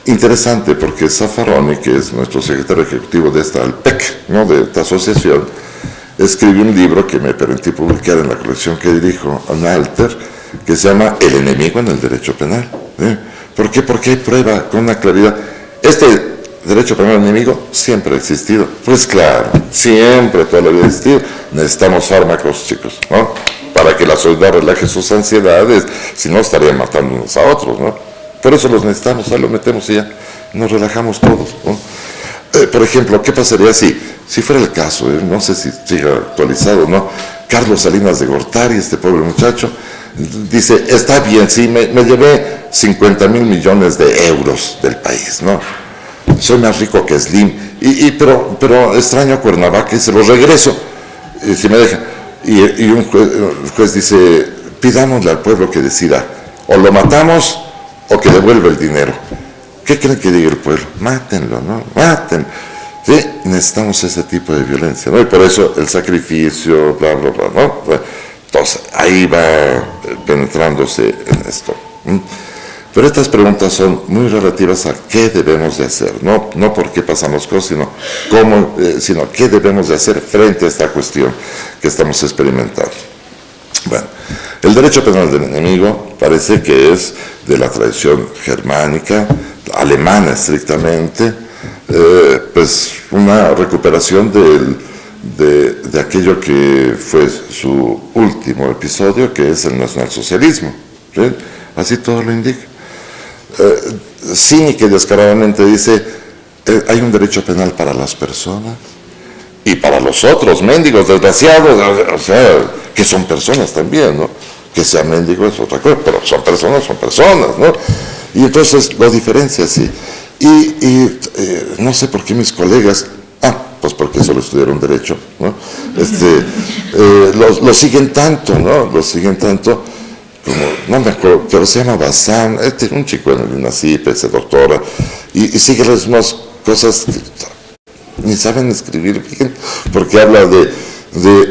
Interesante porque Zaffaroni, que es nuestro secretario ejecutivo de esta ALPEC, ¿no? De esta asociación, escribió un libro que me permití publicar en la colección que dirijo, Analter, que se llama El enemigo en el derecho penal. ¿Por qué? Porque hay prueba con una claridad. Este derecho penal enemigo siempre ha existido. Pues claro, siempre, toda la vida ha existido. Necesitamos fármacos, chicos, ¿no? Para que la sociedad relaje sus ansiedades, si no estarían matando unos a otros, ¿no? Por eso los necesitamos, ahí los metemos y ya nos relajamos todos, ¿no? Por ejemplo, ¿qué pasaría si fuera el caso, no sé si siga actualizado, ¿no? Carlos Salinas de Gortari, este pobre muchacho, dice, está bien, sí, me llevé 50,000 millones de euros del país, ¿no? Soy más rico que Slim, pero extraño a Cuernavaca y se los regreso, y si me deja. Y un juez dice, pidámosle al pueblo que decida, o lo matamos o que devuelva el dinero. ¿Qué creen que diga el pueblo? Mátenlo, ¿no? Mátenlo. ¿Sí? Necesitamos ese tipo de violencia, ¿no? Y por eso el sacrificio, bla, bla, bla, ¿no? Entonces, ahí va penetrándose en esto. Pero estas preguntas son muy relativas a qué debemos de hacer, no por qué pasan las cosas, sino cómo, sino qué debemos de hacer frente a esta cuestión que estamos experimentando. Bueno, el derecho penal del enemigo parece que es de la tradición germánica, alemana estrictamente, pues una recuperación de aquello que fue su último episodio, que es el nacionalsocialismo. ¿Sí? Así todo lo indica. Cínica y descaradamente dice, hay un derecho penal para las personas y para los otros mendigos desgraciados, o sea, que son personas también, ¿no? Que sea mendigo es otra cosa, pero son personas, ¿no? Y entonces lo diferencia así. Y no sé por qué mis colegas, pues porque solo estudiaron derecho, ¿no? Lo siguen tanto, ¿no? Lo siguen tanto como, no me acuerdo, pero se llama Bazán, un chico en el INACIP, se doctora, y sigue las mismas cosas, ni saben escribir bien, porque habla de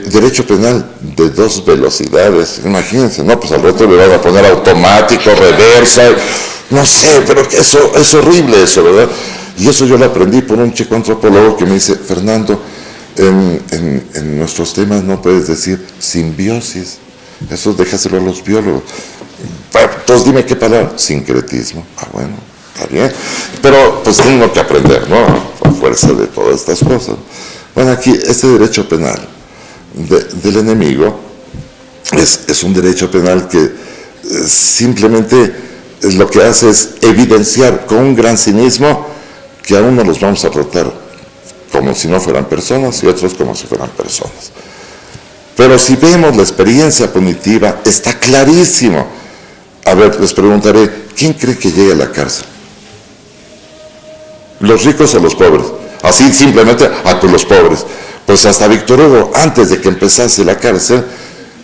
derecho penal de 2 velocidades, imagínense, ¿no? Pues al rato le van a poner automático, reversa, no sé, pero eso es horrible eso, ¿verdad? Y eso yo lo aprendí por un chico antropólogo que me dice, Fernando, en nuestros temas no puedes decir simbiosis, eso déjaselo a los biólogos. Entonces dime qué palabra, sincretismo. Bueno, está bien, pero pues tengo que aprender, ¿no? A fuerza de todas estas cosas. Bueno, aquí este derecho penal del enemigo es un derecho penal que simplemente lo que hace es evidenciar con un gran cinismo que a unos los vamos a tratar como si no fueran personas y otros como si fueran personas. Pero si vemos la experiencia punitiva, está clarísimo. A ver, les preguntaré, ¿quién cree que llegue a la cárcel? ¿Los ricos o los pobres? Así simplemente, pues los pobres. Pues hasta Víctor Hugo, antes de que empezase la cárcel,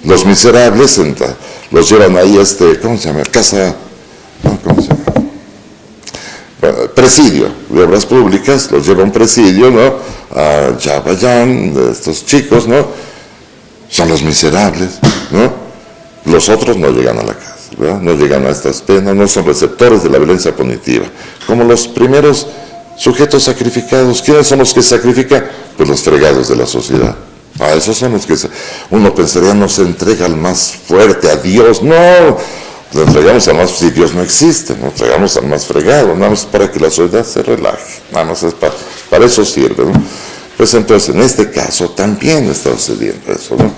los miserables los llevan ahí ¿cómo se llama? Casa, no, ¿cómo se llama? Presidio de obras públicas, los lleva a un presidio, ¿no? Ya vayan, estos chicos, ¿no? Son los miserables, ¿no? Los otros no llegan a la cárcel, ¿verdad? No llegan a estas penas, no son receptores de la violencia punitiva. Como los primeros sujetos sacrificados, ¿quiénes son los que sacrifican? Pues los fregados de la sociedad. Esos son los que uno pensaría, no se entrega al más fuerte, a Dios. No, le entregamos al más, si Dios no existe, no entregamos al más fregado, nada más para que la sociedad se relaje, nada más es para eso sirve, ¿no? Pues entonces, en este caso también está sucediendo eso, ¿no?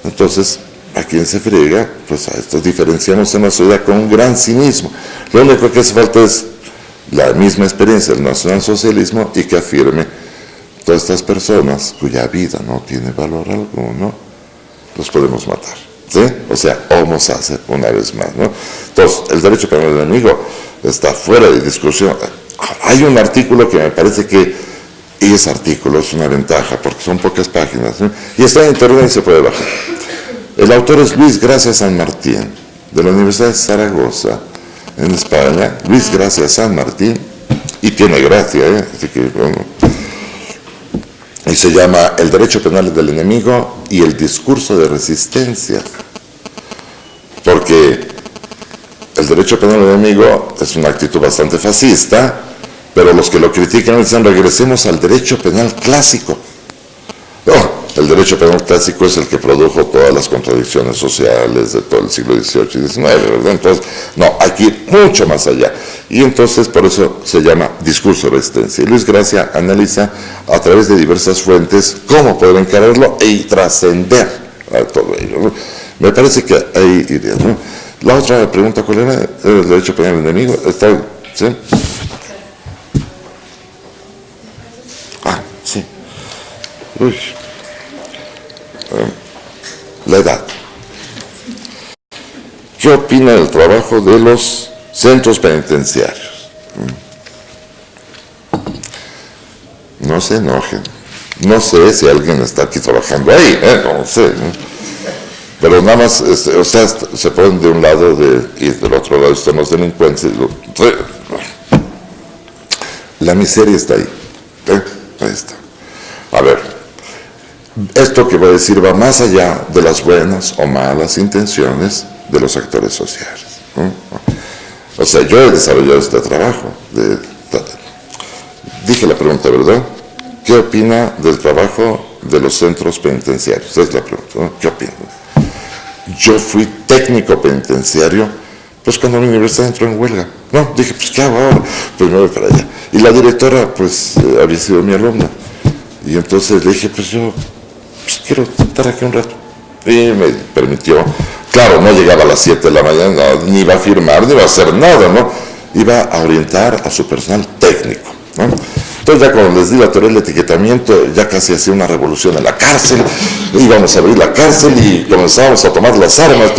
Entonces, ¿a quién se friega? Pues a estos diferenciamos en la sociedad con un gran cinismo. Lo único que hace falta es la misma experiencia del nacionalsocialismo y que afirme todas estas personas cuya vida no tiene valor alguno, los podemos matar, ¿sí? O sea, homo sacer, una vez más, ¿no? Entonces, el derecho penal del enemigo está fuera de discusión. Hay un artículo que me parece que, y ese artículo es una ventaja, porque son pocas páginas, ¿no? Y está en internet y se puede bajar. El autor es Luis Gracia San Martín, de la Universidad de Zaragoza, en España. Luis Gracia San Martín, y tiene gracia, así que, bueno. Y se llama El derecho penal del enemigo y el discurso de resistencia. Porque el derecho penal del enemigo es una actitud bastante fascista, pero los que lo critican dicen, regresemos al derecho penal clásico. El derecho penal clásico es el que produjo todas las contradicciones sociales de todo el siglo XVIII y XIX, ¿verdad? Entonces, no, aquí mucho más allá. Y entonces, por eso se llama discurso de resistencia. Y Luis Gracia analiza a través de diversas fuentes cómo poder encararlo y trascender a todo ello, ¿no? Me parece que hay ideas, ¿no? La otra pregunta, ¿cuál era? ¿El derecho penal del enemigo? ¿Está? ¿Sí? Sí. Uy. La edad. ¿Qué opina del trabajo de los centros penitenciarios? No se enojen. No sé si alguien está aquí trabajando ahí, no sé, ¿no? Pero nada más, o sea, se ponen de un lado y del otro lado están los delincuentes. La miseria está ahí. Ahí está. A ver, esto que voy a decir va más allá de las buenas o malas intenciones de los actores sociales, ¿no? O sea, yo he desarrollado este trabajo. Dije la pregunta, ¿verdad? ¿Qué opina del trabajo de los centros penitenciarios? Esa es la pregunta, ¿no? ¿Qué opina? Yo fui técnico penitenciario, pues cuando la universidad entró en huelga. No, dije, pues ¿qué hago ahora? Pues me voy para allá. Y la directora, pues, había sido mi alumna. Y entonces le dije, pues yo pues, quiero estar aquí un rato. Y me permitió. Claro, no llegaba a las 7 de la mañana, ni iba a firmar, ni iba a hacer nada, ¿no? Iba a orientar a su personal técnico, ¿no? Entonces ya cuando les di la teoría del etiquetamiento, ya casi hacía una revolución en la cárcel, íbamos a abrir la cárcel y comenzábamos a tomar las armas,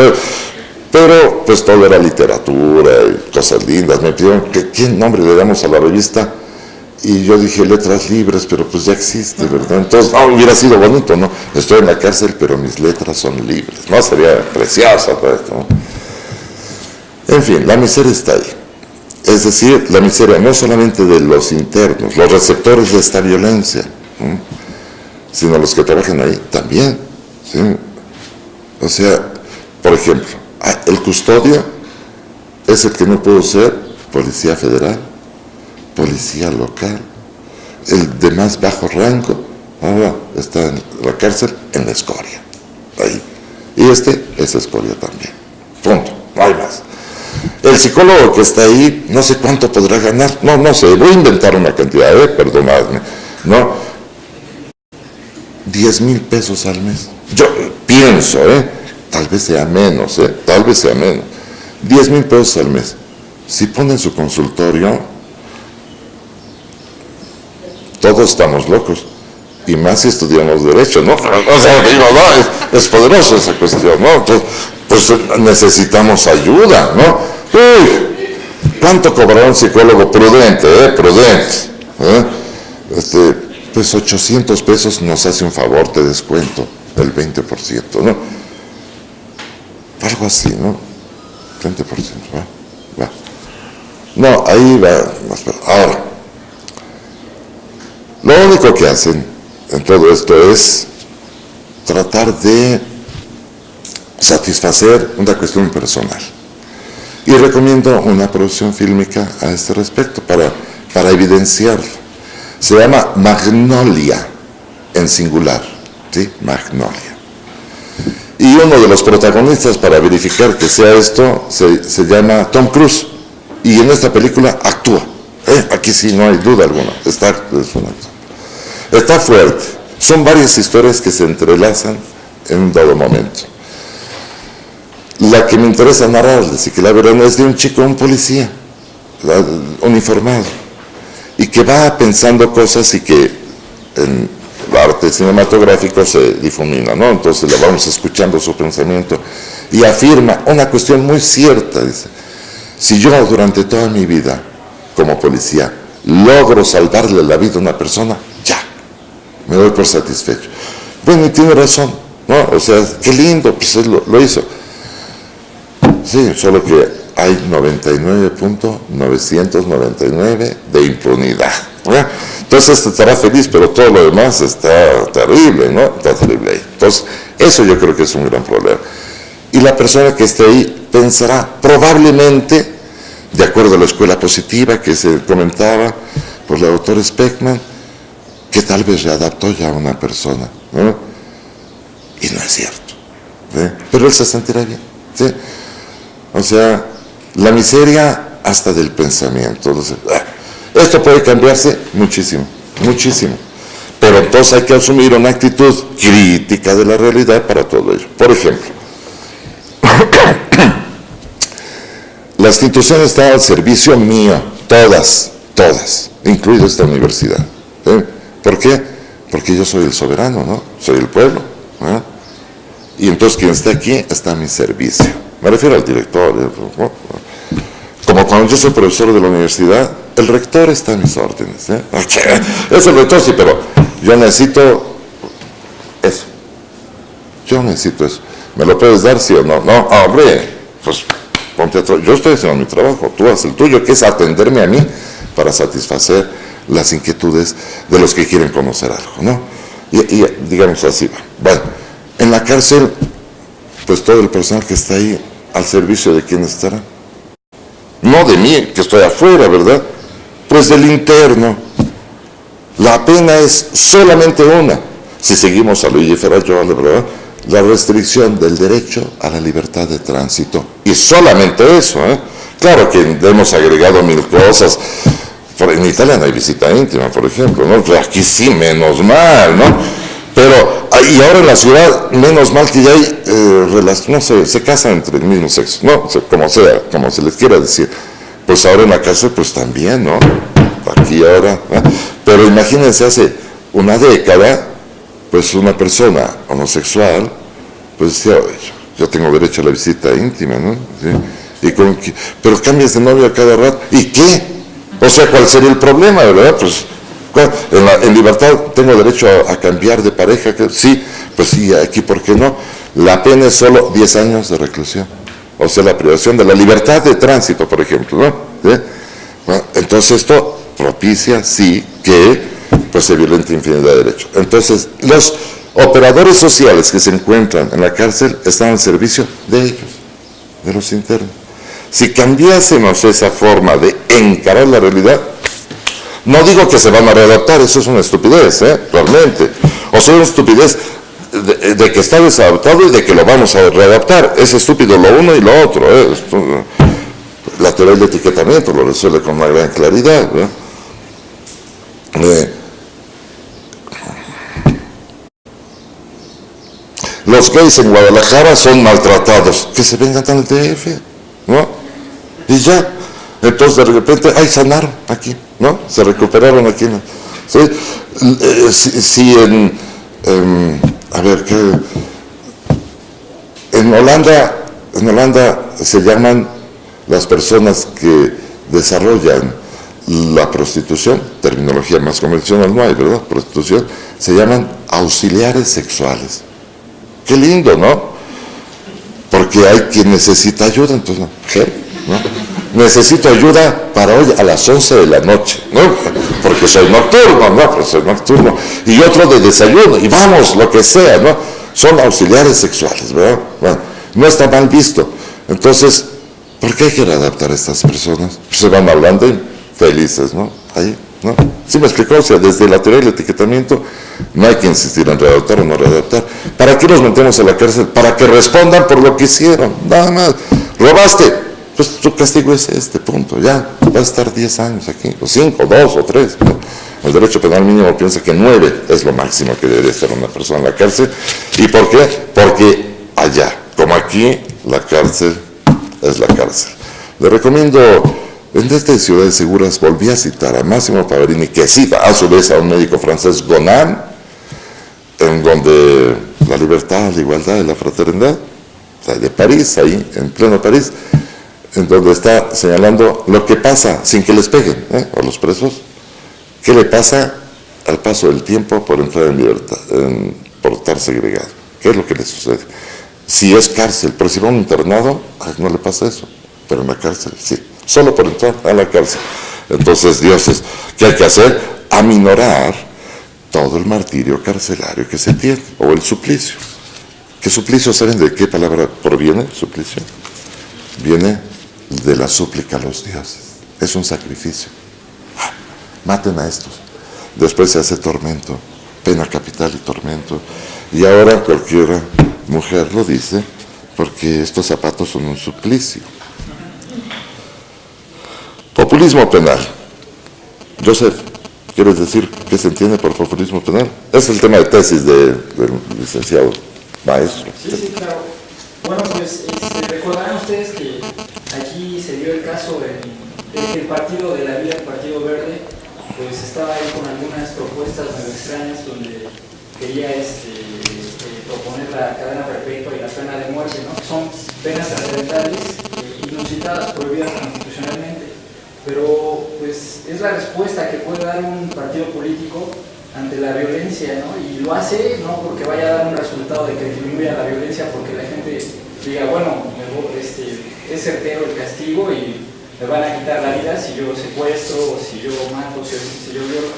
pero pues todo era literatura y cosas lindas. Me pidieron que qué nombre le damos a la revista, y yo dije Letras Libres, pero pues ya existe, ¿verdad? Entonces, hubiera sido bonito, ¿no? Estoy en la cárcel, pero mis letras son libres, ¿no? Sería preciosa todo esto, ¿no? En fin, la miseria está ahí. Es decir, la miseria no solamente de los internos, los receptores de esta violencia, ¿no? Sino los que trabajan ahí también, ¿sí? O sea, por ejemplo, el custodio es el que no pudo ser policía federal, policía local, el de más bajo rango, ahora está en la cárcel en la escoria, ahí. Y este es escoria también, punto, no hay más. El psicólogo que está ahí, no sé cuánto podrá ganar, no sé, voy a inventar una cantidad, perdonadme, ¿no? 10,000 pesos al mes. Yo pienso, tal vez sea menos, tal vez sea menos. 10,000 pesos al mes. Si ponen su consultorio, todos estamos locos, y más si estudiamos Derecho, ¿no? O sea, digo, no, es poderosa esa cuestión, ¿no? Entonces, pues necesitamos ayuda, ¿no? Uy, ¿cuánto cobrará un psicólogo prudente, prudente? Pues 800 pesos nos hace un favor, te descuento el 20%, ¿no? Algo así, ¿no? 20%, va. No, ahí va. Ahora, lo único que hacen en todo esto es tratar de satisfacer una cuestión personal. Y recomiendo una producción fílmica a este respecto para evidenciarlo. Se llama Magnolia, en singular, ¿sí? Magnolia. Y uno de los protagonistas, para verificar que sea esto, se llama Tom Cruise. Y en esta película actúa. Aquí sí no hay duda alguna. Está fuerte. Son varias historias que se entrelazan en un dado momento. La que me interesa narrarles y que la verán es de un chico, un policía, uniformado, y que va pensando cosas y que en el arte cinematográfico se difumina, ¿no? Entonces le vamos escuchando su pensamiento y afirma una cuestión muy cierta, dice: si yo durante toda mi vida como policía logro salvarle la vida a una persona, ya, me doy por satisfecho. Bueno, y tiene razón, ¿no? O sea, qué lindo, pues él lo hizo. Sí, solo que hay 99.999 de impunidad, ¿no? Entonces estará feliz, pero todo lo demás está terrible, ¿no? Está terrible ahí. Entonces, eso yo creo que es un gran problema. Y la persona que esté ahí pensará probablemente, de acuerdo a la escuela positiva que se comentaba por el autor Speckman, que tal vez readaptó ya a una persona, ¿no? Y no es cierto, ¿sí? Pero él se sentirá bien, ¿sí? O sea, la miseria hasta del pensamiento. Entonces, esto puede cambiarse muchísimo, muchísimo. Pero entonces hay que asumir una actitud crítica de la realidad para todo ello. Por ejemplo, las instituciones están al servicio mío, todas, incluido esta universidad. ¿Por qué? Porque yo soy el soberano, ¿no? Soy el pueblo, ¿no? Y entonces quien está aquí está a mi servicio. Me refiero al director, ¿no? Como cuando yo soy profesor de la universidad, el rector está a mis órdenes, Es el rector, sí, pero yo necesito eso. Yo necesito eso. ¿Me lo puedes dar, sí o no? No, hombre, pues ponte atrás. Yo estoy haciendo mi trabajo, tú haces el tuyo, que es atenderme a mí para satisfacer las inquietudes de los que quieren conocer algo, ¿no? Y digamos así, bueno, en la cárcel, pues todo el personal que está ahí, ¿al servicio de quién estará? No de mí, que estoy afuera, ¿verdad? Pues del interno. La pena es solamente una. Si seguimos a Luigi Ferrajoli, ¿verdad? La restricción del derecho a la libertad de tránsito. Y solamente eso, ¿eh? Claro que hemos agregado 1000 cosas. En Italia no hay visita íntima, por ejemplo, ¿no? Pues aquí sí, menos mal, ¿no? Pero, y ahora en la ciudad, menos mal que ya hay no sé, se casan entre el mismo sexo, ¿no? Como sea, como se les quiera decir. Pues ahora en la cárcel, pues también, ¿no? Aquí ahora, ¿no? Pero imagínense, hace una década, pues una persona homosexual, pues decía, yo tengo derecho a la visita íntima, ¿no? ¿Sí? Pero cambias de novio a cada rato, ¿y qué? O sea, ¿cuál sería el problema, verdad? Pues, en libertad tengo derecho a cambiar de pareja, sí, pues sí, aquí, ¿por qué no? La pena es solo 10 años de reclusión, o sea, la privación de la libertad de tránsito, por ejemplo, ¿no? ¿Sí? Bueno, entonces esto propicia, sí, que pues se violenta infinidad de derechos. Entonces, los operadores sociales que se encuentran en la cárcel están al servicio de ellos, de los internos. Si cambiásemos esa forma de encarar la realidad, no digo que se van a readaptar, eso es una estupidez, realmente. O sea, una estupidez de que está desadaptado y de que lo vamos a readaptar. Es estúpido lo uno y lo otro. La teoría del etiquetamiento lo resuelve con una gran claridad. Los gays en Guadalajara son maltratados. Que se vengan al DF, ¿no? Y ya. Entonces de repente, ¡ay, sanaron aquí! ¿No? Se recuperaron aquí, ¿no? ¿Sí? Si a ver, ¿qué? En Holanda se llaman las personas que desarrollan la prostitución, terminología más convencional no hay, ¿verdad? Prostitución, se llaman auxiliares sexuales. Qué lindo, ¿no? Porque hay quien necesita ayuda, entonces, ¿qué? ¿No? Necesito ayuda para hoy a las 11 de la noche, ¿no? Porque soy nocturno, ¿no? Porque soy nocturno. Y otro de desayuno, y vamos, lo que sea, ¿no? Son auxiliares sexuales, ¿verdad? Bueno, no está mal visto. Entonces, ¿por qué hay que readaptar a estas personas? Pues se van hablando y felices, ¿no? Ahí, ¿no? ¿Sí me explicó? O sea, desde la teoría del etiquetamiento no hay que insistir en readaptar o no readaptar. ¿Para qué los metemos a la cárcel? Para que respondan por lo que hicieron, nada más. ¿Robaste? Pues tu castigo es este, punto, ya, va a estar 10 años aquí, o 5, 2 o 3, ¿no? El derecho penal mínimo piensa que 9 es lo máximo que debería estar una persona en la cárcel. ¿Y por qué? Porque allá, como aquí, la cárcel es la cárcel. Le recomiendo, en esta Ciudades Seguras, volví a citar a Massimo Pavarini, que cita a su vez a un médico francés, Gonan, en donde la libertad, la igualdad y la fraternidad, o sea, de París, ahí, en pleno París, en donde está señalando lo que pasa sin que les peguen, a los presos, qué le pasa al paso del tiempo por entrar en libertad, por estar segregado, qué es lo que le sucede. Si es cárcel, pero si va a un internado, no le pasa eso, pero en la cárcel sí, solo por entrar a la cárcel. Entonces, dioses, ¿qué hay que hacer? Aminorar todo el martirio carcelario que se tiene, o el suplicio. ¿Qué suplicio? ¿Saben de qué palabra proviene suplicio? Viene de la súplica a los dioses. Es un sacrificio. Maten a estos. Después se hace tormento, pena capital y tormento. Y ahora cualquier mujer lo dice, porque estos zapatos son un suplicio. Populismo penal. Joseph, ¿quieres decir qué se entiende por populismo penal? Es el tema de tesis del licenciado maestro. Sí, claro. Bueno, pues recordarán ustedes que aquí se dio el caso de que el Partido de la Vida, el Partido Verde, pues estaba ahí con algunas propuestas medio extrañas donde quería proponer la cadena perpetua y la pena de muerte, ¿no? Que son penas trascendentales, inusitadas, prohibidas constitucionalmente, pero pues es la respuesta que puede dar un partido político ante la violencia, ¿no? Y lo hace no porque vaya a dar un resultado de que disminuya la violencia, porque la gente diga, bueno, es certero el castigo y me van a quitar la vida si yo secuestro, o si yo mato, si yo violo.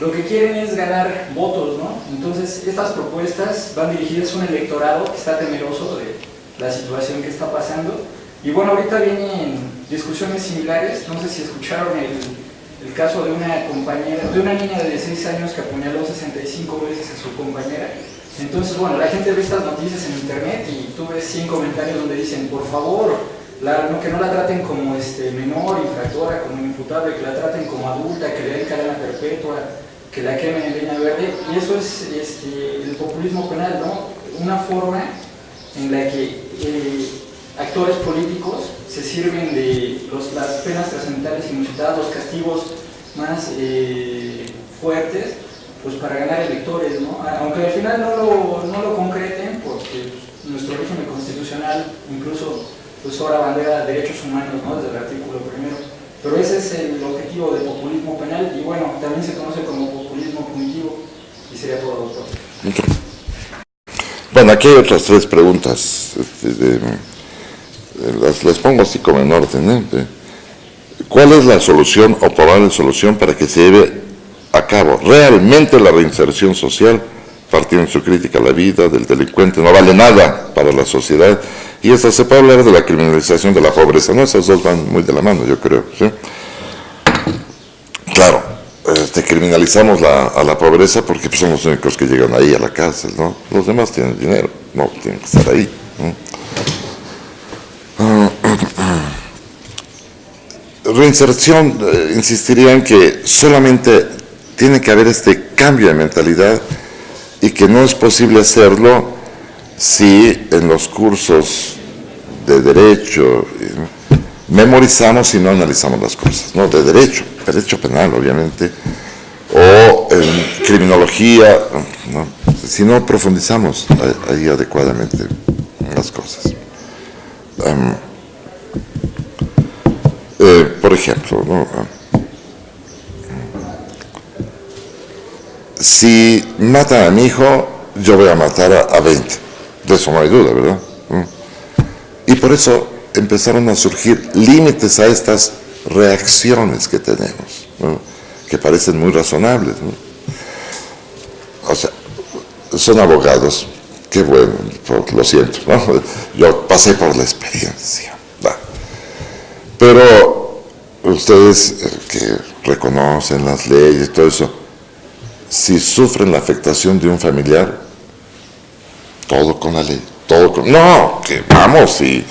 lo que quieren es ganar votos, ¿no? Entonces, estas propuestas van dirigidas a un electorado que está temeroso de la situación que está pasando. Y bueno, ahorita vienen discusiones similares. No sé si escucharon el caso de una compañera, de una niña de 16 años que apuñaló 65 veces a su compañera. Entonces, bueno, la gente ve estas noticias en internet y tú ves 100 comentarios donde dicen, por favor, que no la traten como menor, infractora, como imputable, que la traten como adulta, que le den cadena perpetua, que la quemen en leña verde. Y eso es el populismo penal, ¿no? Una forma en la que actores políticos se sirven de las penas trascendentales inusitadas, los castigos más fuertes, pues para ganar electores, ¿no? Aunque al final no lo concreten, porque nuestro régimen constitucional incluso pues ahora bandera de derechos humanos, ¿no? Desde el artículo 1. Pero ese es el objetivo del populismo penal y bueno, también se conoce como populismo punitivo y sería todo, doctor. Bueno, aquí hay otras 3 preguntas. Las pongo así como en orden. ¿Cuál es la solución o probable solución para que se lleve a cabo realmente la reinserción social, partiendo en su crítica a la vida del delincuente? No vale nada para la sociedad. Y esto se puede hablar de la criminalización de la pobreza, ¿no? Esas dos van muy de la mano, yo creo, ¿sí? Claro, criminalizamos a la pobreza porque pues, son los únicos que llegan ahí a la cárcel, ¿no? Los demás tienen dinero, no tienen que estar ahí, ¿no? Reinserción, insistiría en que solamente tiene que haber este cambio de mentalidad y que no es posible hacerlo si en los cursos de derecho memorizamos y no analizamos las cosas, ¿no? De derecho penal, obviamente, o en criminología, ¿no? Si no profundizamos ahí adecuadamente en las cosas. Por ejemplo, ¿no? Si matan a mi hijo, yo voy a matar a 20. De eso no hay duda, ¿verdad? Y por eso empezaron a surgir límites a estas reacciones que tenemos, ¿no? Que parecen muy razonables, ¿no? O sea, son abogados, qué bueno, lo siento, ¿no? Yo pasé por la experiencia, ¿va? Pero ustedes que reconocen las leyes y todo eso, si sufren la afectación de un familiar, todo con la ley, todo con... No, que vamos y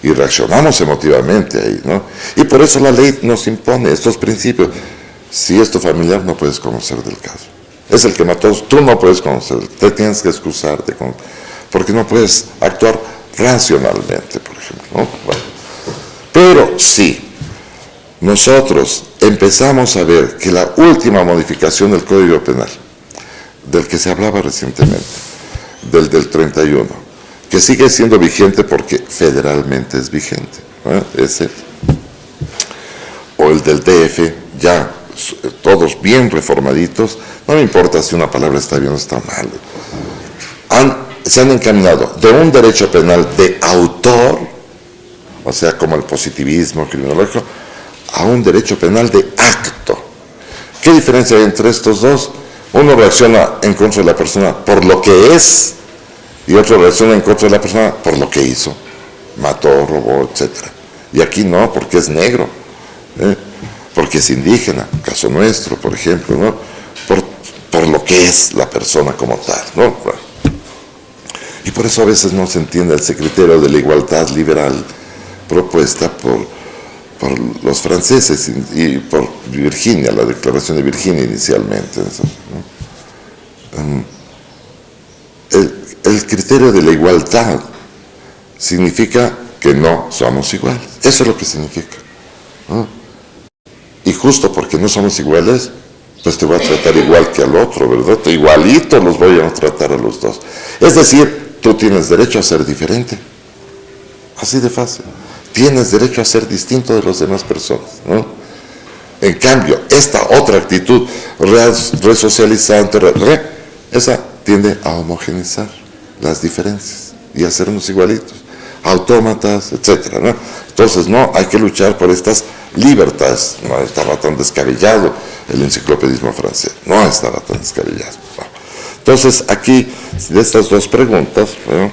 reaccionamos emotivamente ahí, ¿no? Y por eso la ley nos impone estos principios. Si es tu familiar, no puedes conocer del caso. Es el que mató, tú no puedes conocer, te tienes que excusarte, porque no puedes actuar racionalmente, por ejemplo, ¿no? Bueno. Pero sí, nosotros empezamos a ver que la última modificación del Código Penal, del que se hablaba recientemente, del 31, que sigue siendo vigente porque federalmente es vigente, ¿no? Ese, o el del DF, ya todos bien reformaditos, no me importa si una palabra está bien o está mal, se han encaminado de un derecho penal de autor, o sea, como el positivismo criminológico, a un derecho penal de acto. ¿Qué diferencia hay entre estos dos? Uno reacciona en contra de la persona por lo que es, y otro reacciona en contra de la persona por lo que hizo, mató, robó, etc. Y aquí no, porque es negro, porque es indígena, caso nuestro, por ejemplo, ¿no? Por lo que es la persona como tal, ¿no? Bueno. Y por eso a veces no se entiende ese criterio de la igualdad liberal propuesta por los franceses y por Virginia, la Declaración de Virginia inicialmente, ¿no? El criterio de la igualdad significa que no somos iguales. Eso es lo que significa, ¿no? Y justo porque no somos iguales, pues te voy a tratar igual que al otro, ¿verdad? Igualito los voy a tratar a los dos. Es decir, tú tienes derecho a ser diferente. Así de fácil. Tienes derecho a ser distinto de las demás personas, ¿no? En cambio, esta otra actitud resocializante, esa tiende a homogeneizar las diferencias y hacernos igualitos, autómatas, etcétera, ¿no? Entonces, no, hay que luchar por estas libertades. No estaba tan descabellado el enciclopedismo francés. No estaba tan descabellado. No. Entonces, aquí, de estas dos preguntas, ¿no?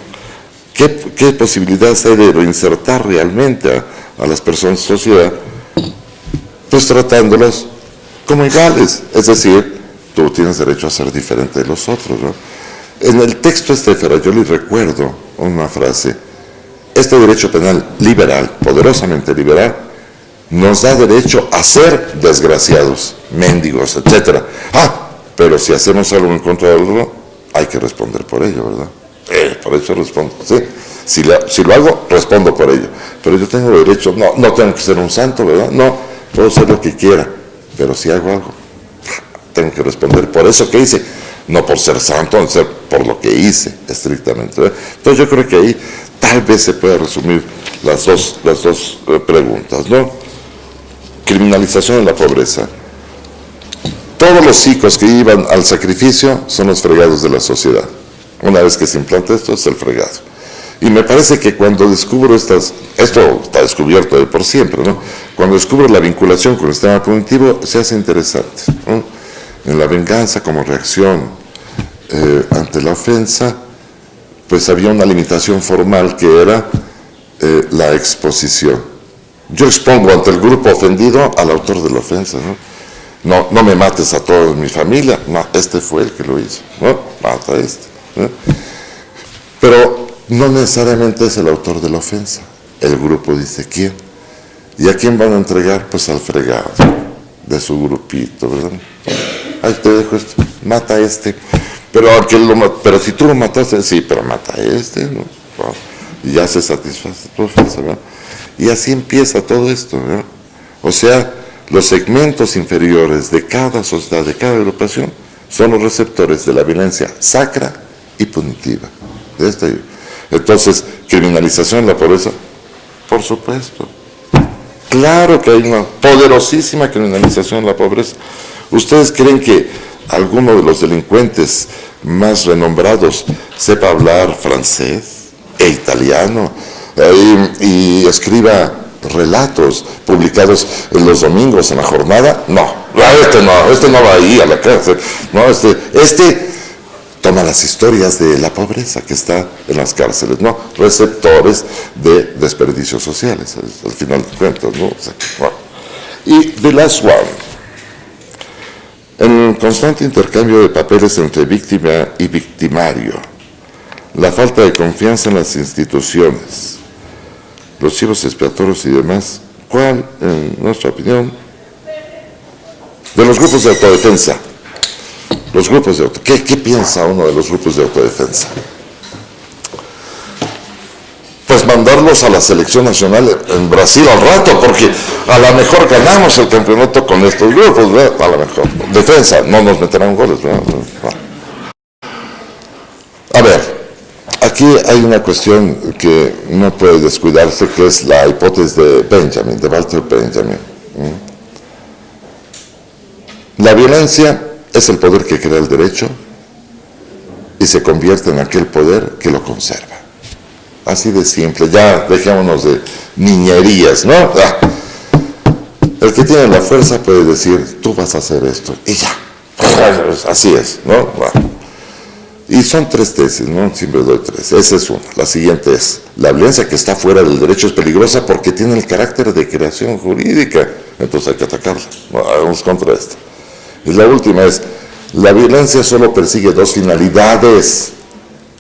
¿Qué posibilidades hay de reinsertar realmente a las personas en sociedad? Pues tratándolas como iguales, es decir, tú tienes derecho a ser diferente de los otros, ¿no? En el texto de Ferrajoli recuerdo una frase: este derecho penal liberal, poderosamente liberal, nos da derecho a ser desgraciados, mendigos, etc. Pero si hacemos algo en contra de algo, hay que responder por ello, ¿verdad? Por eso respondo, ¿sí? Si lo hago, respondo por ello. Pero yo tengo derecho, no tengo que ser un santo, ¿verdad? No, puedo ser lo que quiera, pero si hago algo, tengo que responder por eso que hice, no por ser santo, no ser por lo que hice, estrictamente, ¿verdad? Entonces yo creo que ahí tal vez se pueda resumir las dos preguntas, ¿no? Criminalización de la pobreza. Todos los chicos que iban al sacrificio son los fregados de la sociedad. Una vez que se implanta esto, es el fregado. Y me parece que cuando descubro esto está descubierto de por siempre, ¿no? Cuando descubro la vinculación con el sistema cognitivo, se hace interesante, ¿no? En la venganza como reacción ante la ofensa, pues había una limitación formal que era la exposición. Yo expongo ante el grupo ofendido al autor de la ofensa, ¿no? No me mates a toda mi familia, no, este fue el que lo hizo, ¿no? Mata a este, ¿no? Pero no necesariamente es el autor de la ofensa. El grupo dice, ¿quién? ¿Y a quién van a entregar? Pues al fregado de su grupito, ¿verdad? Ahí te dejo esto, mata a este. Pero si tú lo mataste, sí, pero mata a este, ¿no? Y ya se satisface tu ofensa, ¿verdad? Y así empieza todo esto, ¿verdad? O sea, los segmentos inferiores de cada sociedad, de cada agrupación, son los receptores de la violencia sacra y punitiva. Entonces, criminalización de la pobreza, por supuesto. Claro que hay una poderosísima criminalización de la pobreza. ¿Ustedes creen que alguno de los delincuentes más renombrados sepa hablar francés e italiano y escriba relatos publicados en los domingos en la jornada? No, este no va ahí a la cárcel. No, este toma las historias de la pobreza que está en las cárceles, ¿no? Receptores de desperdicios sociales, al final de cuentas, ¿no? O sea, bueno. Y the last one. El constante intercambio de papeles entre víctima y victimario, la falta de confianza en las instituciones, los chivos expiatorios y demás, ¿cuál, en nuestra opinión, de los grupos de autodefensa? Los grupos de autodefensa. ¿Qué piensa uno de los grupos de autodefensa? Pues mandarlos a la selección nacional en Brasil al rato, porque a lo mejor ganamos el campeonato con estos grupos, ¿verdad? A lo mejor. Defensa, no nos meterán goles, ¿verdad? A ver, aquí hay una cuestión que no puede descuidarse, que es la hipótesis de Benjamin, de Walter Benjamin. La violencia es el poder que crea el derecho y se convierte en aquel poder que lo conserva. Así de simple, ya dejémonos de niñerías, ¿no? El que tiene la fuerza puede decir, tú vas a hacer esto, y ya, así es, ¿no? Y son tres tesis, ¿no? Siempre doy tres. Esa es una. La siguiente es, la violencia que está fuera del derecho es peligrosa porque tiene el carácter de creación jurídica, entonces hay que atacarla. Vamos contra esto. Y la última es, la violencia solo persigue dos finalidades,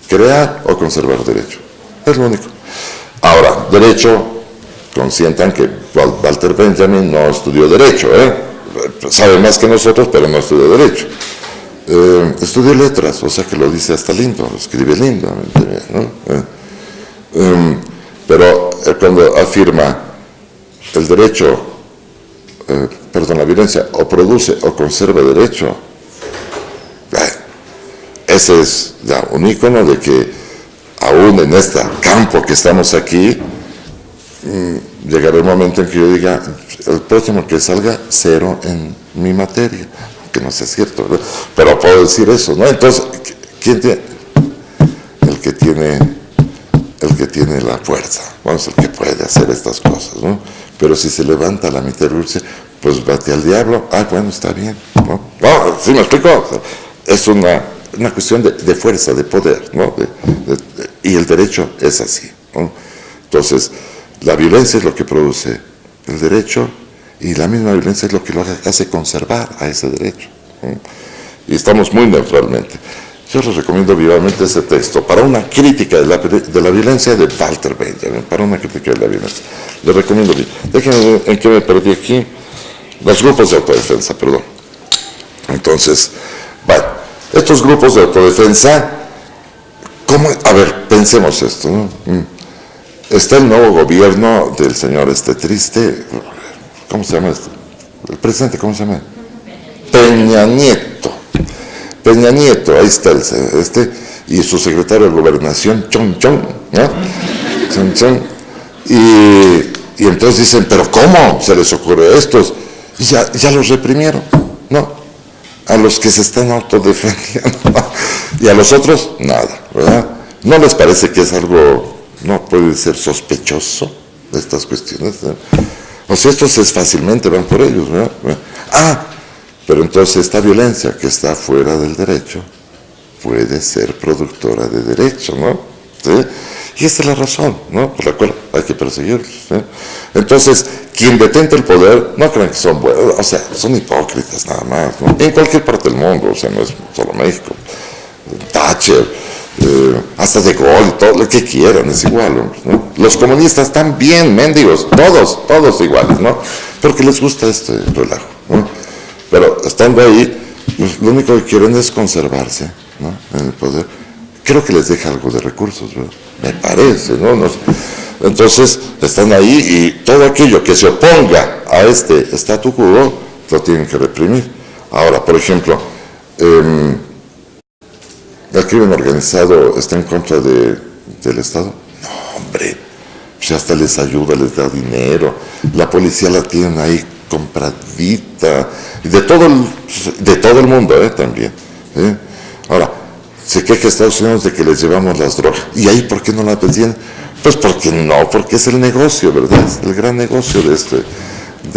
crear o conservar derecho. Es lo único. Ahora, derecho, consientan que Walter Benjamin no estudió derecho, sabe más que nosotros, pero no estudió derecho. Estudió letras, o sea que lo dice hasta lindo, lo escribe lindamente bien, ¿no? Pero cuando afirma el derecho, la violencia o produce o conserva derecho, ese es ya un ícono de que aún en este campo que estamos aquí, llegará el momento en que yo diga, el próximo que salga, cero en mi materia, que no sea cierto, ¿verdad? Pero puedo decir eso, ¿no? Entonces, ¿quién tiene? El que tiene la fuerza, el que puede hacer estas cosas, ¿no? Pero si se levanta la mitad y dice, pues vete al diablo. Ah, bueno, está bien, ¿no? No, ¿sí me explico? Es una cuestión de fuerza, de poder, ¿no? Y el derecho es así, ¿no? Entonces, la violencia es lo que produce el derecho y la misma violencia es lo que lo hace conservar a ese derecho, ¿no? Y estamos muy neutralmente. Yo les recomiendo vivamente ese texto para una crítica de la violencia de Walter Benjamin, para una crítica de la violencia. Les recomiendo bien. Déjenme en qué me perdí aquí. Los grupos de autodefensa, perdón. Entonces, bueno, estos grupos de autodefensa, ¿cómo? A ver, pensemos esto, ¿no? Está el nuevo gobierno del señor triste, ¿cómo se llama esto? El presidente, ¿cómo se llama? Peña Nieto. Peña Nieto, ahí está y su secretario de Gobernación, Chon, ¿no? Chon. Y entonces dicen, ¿pero cómo se les ocurre a estos? Y ya los reprimieron, ¿no? A los que se están autodefendiendo, ¿no? Y a los otros, nada, ¿verdad? ¿No les parece que es algo, no puede ser sospechoso de estas cuestiones, ¿no? O sea, estos fácilmente van por ellos, ¿verdad? Pero entonces esta violencia que está fuera del derecho puede ser productora de derecho, ¿no? ¿Sí? Y esta es la razón, ¿no? Por la cual hay que perseguirlos, ¿sí? Entonces, quien detenta el poder, no crean que son buenos, o sea, son hipócritas nada más, ¿no? En cualquier parte del mundo, o sea, no es solo México. Thatcher, hasta De Gaulle, todo lo que quieran, es igual, ¿no? Los comunistas también, mendigos, todos iguales, ¿no? Porque les gusta este relajo, ¿no? Pero estando ahí, pues, lo único que quieren es conservarse, ¿no? En el poder. Creo que les deja algo de recursos, ¿verdad? Me parece, ¿no? Entonces, están ahí y todo aquello que se oponga a este statu quo lo tienen que reprimir. Ahora, por ejemplo, el crimen organizado está en contra del Estado. No, hombre, pues hasta les ayuda, les da dinero. La policía la tienen ahí compradita, de todo el mundo, también. Ahora, se queja Estados Unidos de que les llevamos las drogas. ¿Y ahí por qué no las detienen? Pues porque no, porque es el negocio, ¿verdad? Es el gran negocio de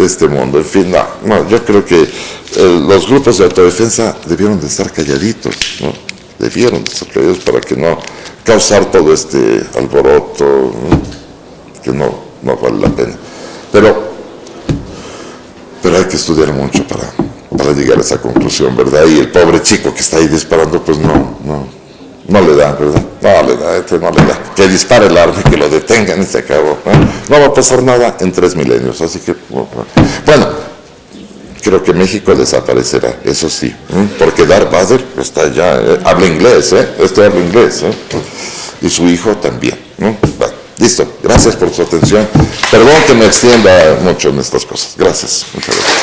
este mundo. En fin, no, yo creo que los grupos de autodefensa debieron de estar calladitos, ¿no? Debieron de estar callados para que no causar todo este alboroto, ¿no? Que no vale la pena. Pero hay que estudiar mucho para llegar a esa conclusión, ¿verdad? Y el pobre chico que está ahí disparando, pues no le da, ¿verdad? No le da. Que dispare el arma y que lo detengan y se acabó, ¿no? No va a pasar nada en 3 milenios, así que, bueno, creo que México desaparecerá, eso sí, porque Darth Vader está allá, habla inglés, habla inglés, y su hijo también, ¿no? Bueno, listo, gracias por su atención. Perdón que me extienda mucho en estas cosas. Gracias, muchas gracias.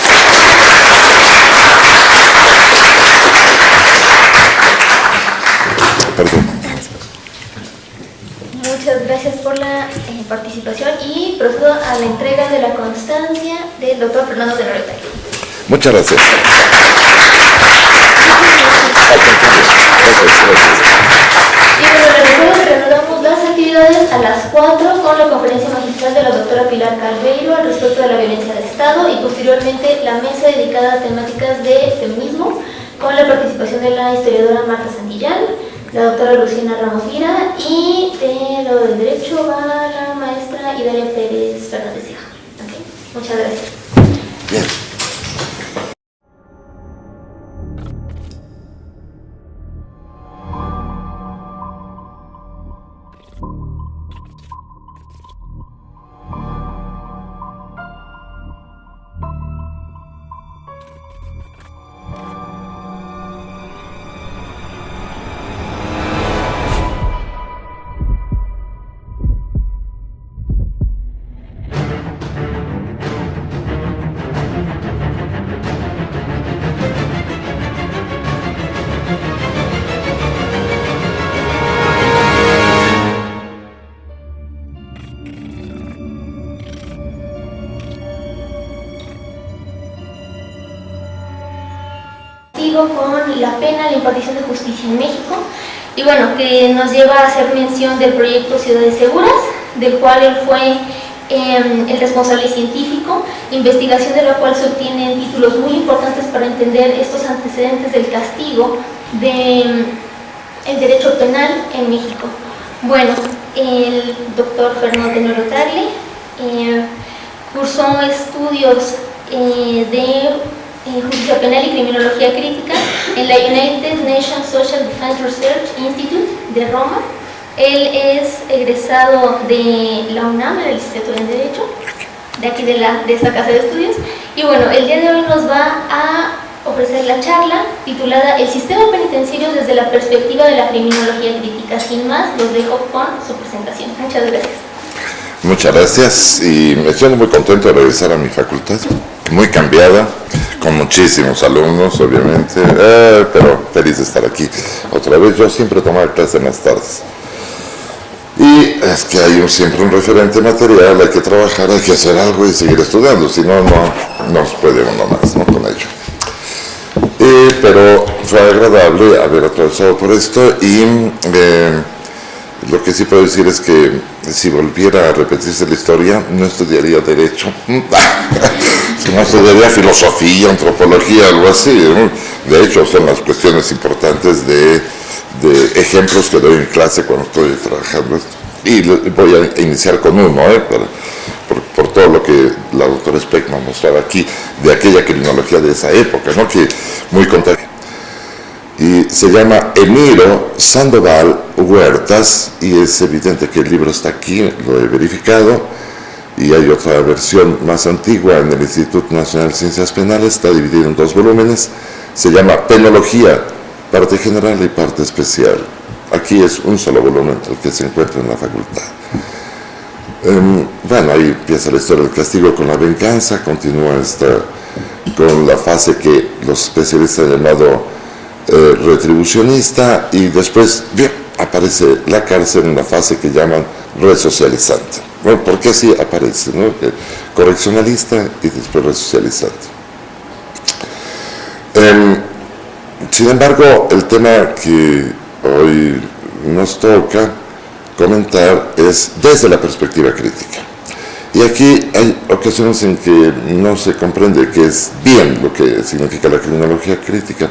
Perdón. Muchas gracias por la participación y procedo a la entrega de la constancia del doctor Fernando Tenorio Tagle. Muchas gracias. Y bueno, les recuerdo que reanudamos las actividades a las 4 con la conferencia magistral de la doctora Pilar Calveiro al respecto de la violencia de Estado y posteriormente la mesa dedicada a temáticas de feminismo con la participación de la historiadora Marta Santillán, la doctora Luciana Ramos Lira y de lo del derecho va la maestra Idalia Pérez Fernández Hija. ¿Okay? Muchas gracias. Bien. Con la pena, la impartición de justicia en México, y bueno, que nos lleva a hacer mención del proyecto Ciudades Seguras, del cual él fue el responsable científico, investigación de la cual se obtienen títulos muy importantes para entender estos antecedentes del castigo del derecho penal en México. Bueno, el doctor Fernando Tenorio Tagle cursó estudios de justicia penal y criminología crítica en la United Nations Social Defense Research Institute de Roma. Él es egresado de la UNAM, de la licenciatura en Derecho, de aquí de esta casa de estudios. Y bueno, el día de hoy nos va a ofrecer la charla titulada El sistema penitenciario desde la perspectiva de la criminología crítica. Sin más, los dejo con su presentación. Muchas gracias. Muchas gracias y me estoy muy contento de regresar a mi facultad, muy cambiada, con muchísimos alumnos obviamente, pero feliz de estar aquí otra vez. Yo siempre tomaba clase en las tardes y es que hay siempre un referente material, hay que trabajar, hay que hacer algo y seguir estudiando, si no, no se puede uno más, ¿no? Con ello. Pero fue agradable haber atravesado por esto y lo que sí puedo decir es que si volviera a repetirse la historia, no estudiaría Derecho, no estudiaría Filosofía, Antropología, algo así, ¿no? De hecho, son las cuestiones importantes de ejemplos que doy en clase cuando estoy trabajando. Y voy a iniciar con uno, por todo lo que la doctora Speckman mostraba aquí, de aquella criminología de esa época, ¿no? Que muy contagiosa. Y se llama Emiro Sandoval Huertas, y es evidente que el libro está aquí, lo he verificado, y hay otra versión más antigua en el Instituto Nacional de Ciencias Penales, está dividido en 2 volúmenes, se llama Penología, parte general y parte especial. Aquí es un solo volumen el que se encuentra en la facultad. Bueno, ahí empieza la historia del castigo con la venganza, continúa con la fase que los especialistas han llamado retribucionista, y después bien, aparece la cárcel en una fase que llaman resocializante. Bueno, porque así aparece, ¿no? Correccionalista y después resocializante. Sin embargo, el tema que hoy nos toca comentar es desde la perspectiva crítica. Y aquí hay ocasiones en que no se comprende qué es bien lo que significa la criminología crítica.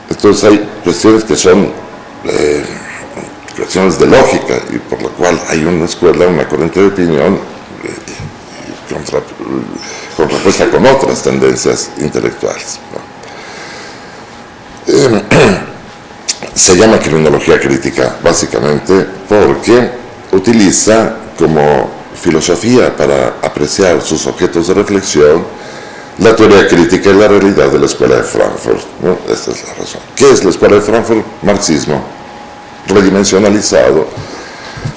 Entonces hay cuestiones que son cuestiones de lógica, y por lo cual hay una escuela, una corriente de opinión contrapuesta con otras tendencias intelectuales, ¿no? Se llama criminología crítica básicamente porque utiliza como filosofía para apreciar sus objetos de reflexión la teoría crítica y la realidad de la Escuela de Frankfurt, ¿no? Esta es la razón. ¿Qué es la Escuela de Frankfurt? Marxismo redimensionalizado,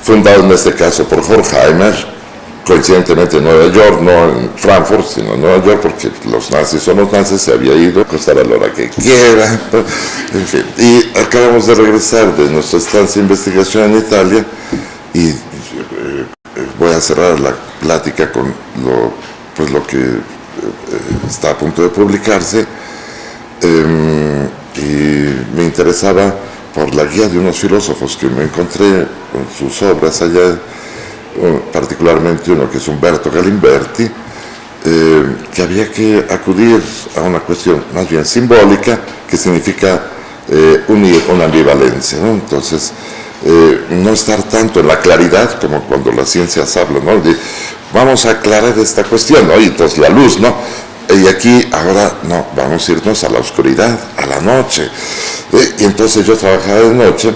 fundado en este caso por Horkheimer, coincidentemente en Nueva York, no en Frankfurt, sino en Nueva York, porque los nazis son los nazis, se había ido, costar a la hora que quiera, en fin. Y acabamos de regresar de nuestra estancia de investigación en Italia, y voy a cerrar la plática con lo que está a punto de publicarse, y me interesaba por la guía de unos filósofos que me encontré con sus obras allá, particularmente uno que es Umberto Galimberti, que había que acudir a una cuestión más bien simbólica, que significa unir una ambivalencia, ¿no? Entonces, no estar tanto en la claridad como cuando las ciencias hablan, ¿no? De, vamos a aclarar esta cuestión, ¿no? Y entonces la luz, ¿no? Y aquí ahora no, vamos a irnos a la oscuridad, a la noche. Y entonces yo trabajaba de noche,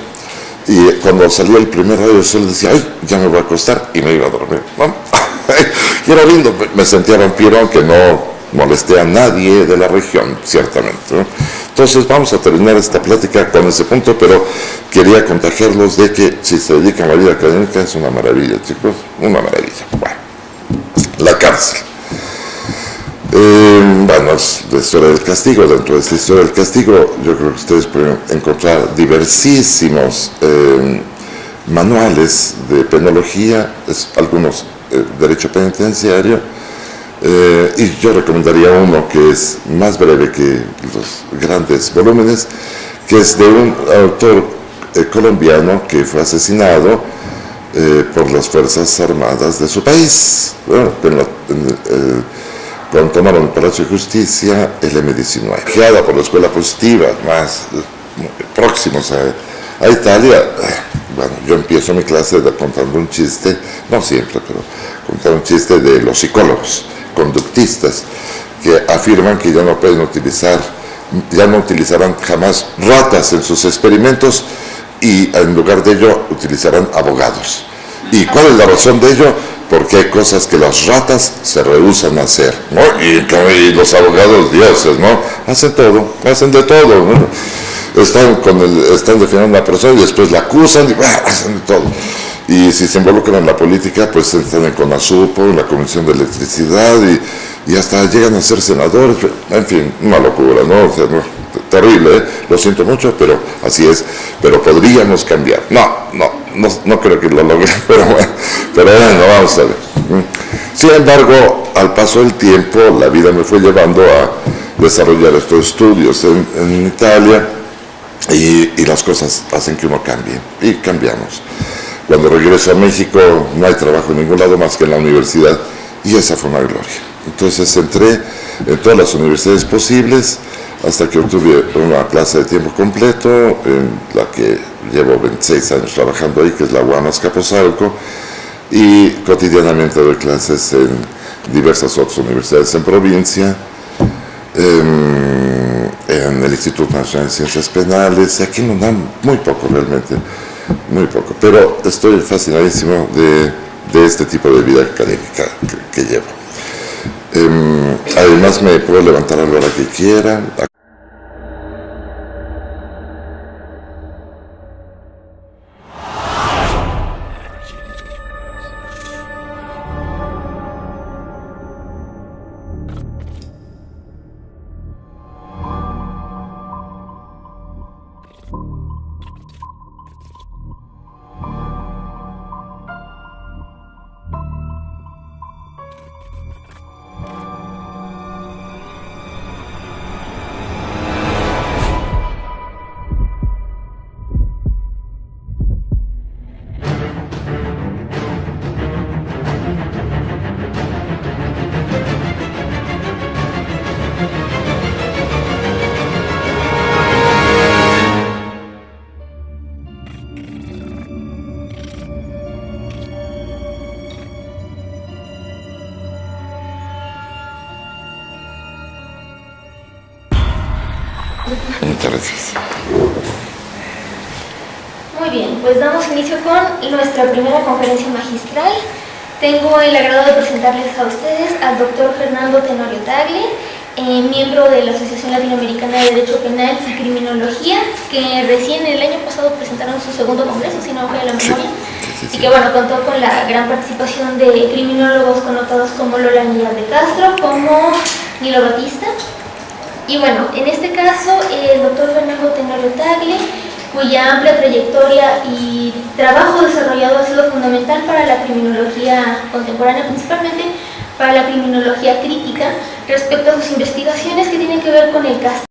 y cuando salía el primer rayo del sol decía, ay, ya me voy a acostar, y me iba a dormir, ¿no? Y era lindo, me sentía vampiro, aunque no molesté a nadie de la región, ciertamente, ¿no? Entonces vamos a terminar esta plática con ese punto, pero quería contagiarlos de que si se dedican a la vida académica es una maravilla, chicos, una maravilla. Bueno, la cárcel. Bueno, es la historia del castigo. Dentro de esta historia del castigo, yo creo que ustedes pueden encontrar diversísimos manuales de penología, algunos derecho penitenciario, y yo recomendaría uno que es más breve que los grandes volúmenes, que es de un autor colombiano que fue asesinado por las Fuerzas Armadas de su país. Bueno, cuando tomaron el Palacio de Justicia, el M-19, guiada por la Escuela Positiva, más próximos a Italia. Bueno, yo empiezo mi clase contando un chiste, no siempre, pero contando un chiste de los psicólogos, conductistas, que afirman que ya no utilizarán jamás ratas en sus experimentos y en lugar de ello utilizarán abogados. ¿Y cuál es la razón de ello? Porque hay cosas que las ratas se rehúsan a hacer, ¿no? Y los abogados, dioses, ¿no? Hacen todo, hacen de todo, ¿no? Están defendiendo a una persona y después la acusan y hacen de todo. Y si se involucran en la política, pues están en CONASUPO, en la Comisión de Electricidad y hasta llegan a ser senadores, en fin, una locura, ¿no? O sea, no, terrible, ¿eh? Lo siento mucho, pero así es. Pero podríamos cambiar. No creo que lo logren, pero bueno, vamos a ver. Sin embargo, al paso del tiempo, la vida me fue llevando a desarrollar estos estudios en Italia y las cosas hacen que uno cambie, y cambiamos. Cuando regreso a México no hay trabajo en ningún lado más que en la universidad, y esa fue una gloria. Entonces entré en todas las universidades posibles hasta que obtuve una clase de tiempo completo, en la que llevo 26 años trabajando ahí, que es la UAM Azcapotzalco, y cotidianamente doy clases en diversas otras universidades en provincia, en el Instituto Nacional de Ciencias Penales. Aquí nos dan muy poco realmente, muy poco, pero estoy fascinadísimo de este tipo de vida académica que llevo. Además me puedo levantar a la hora que quiera. Muchas gracias. Muy bien, pues damos inicio con nuestra primera conferencia magistral. Tengo el agrado de presentarles a ustedes al doctor Fernando Tenorio Tagle, miembro de la Asociación Latinoamericana de Derecho Penal y Criminología, que recién el año pasado presentaron su segundo congreso, si no me falla la memoria, y que bueno, contó con la gran participación de criminólogos connotados como Lola Aníbal de Castro, como Nilo Batista. Y bueno, en este caso, el doctor Fernando Tenorio Tagle, cuya amplia trayectoria y trabajo desarrollado ha sido fundamental para la criminología contemporánea, principalmente para la criminología crítica, respecto a sus investigaciones que tienen que ver con el castigo.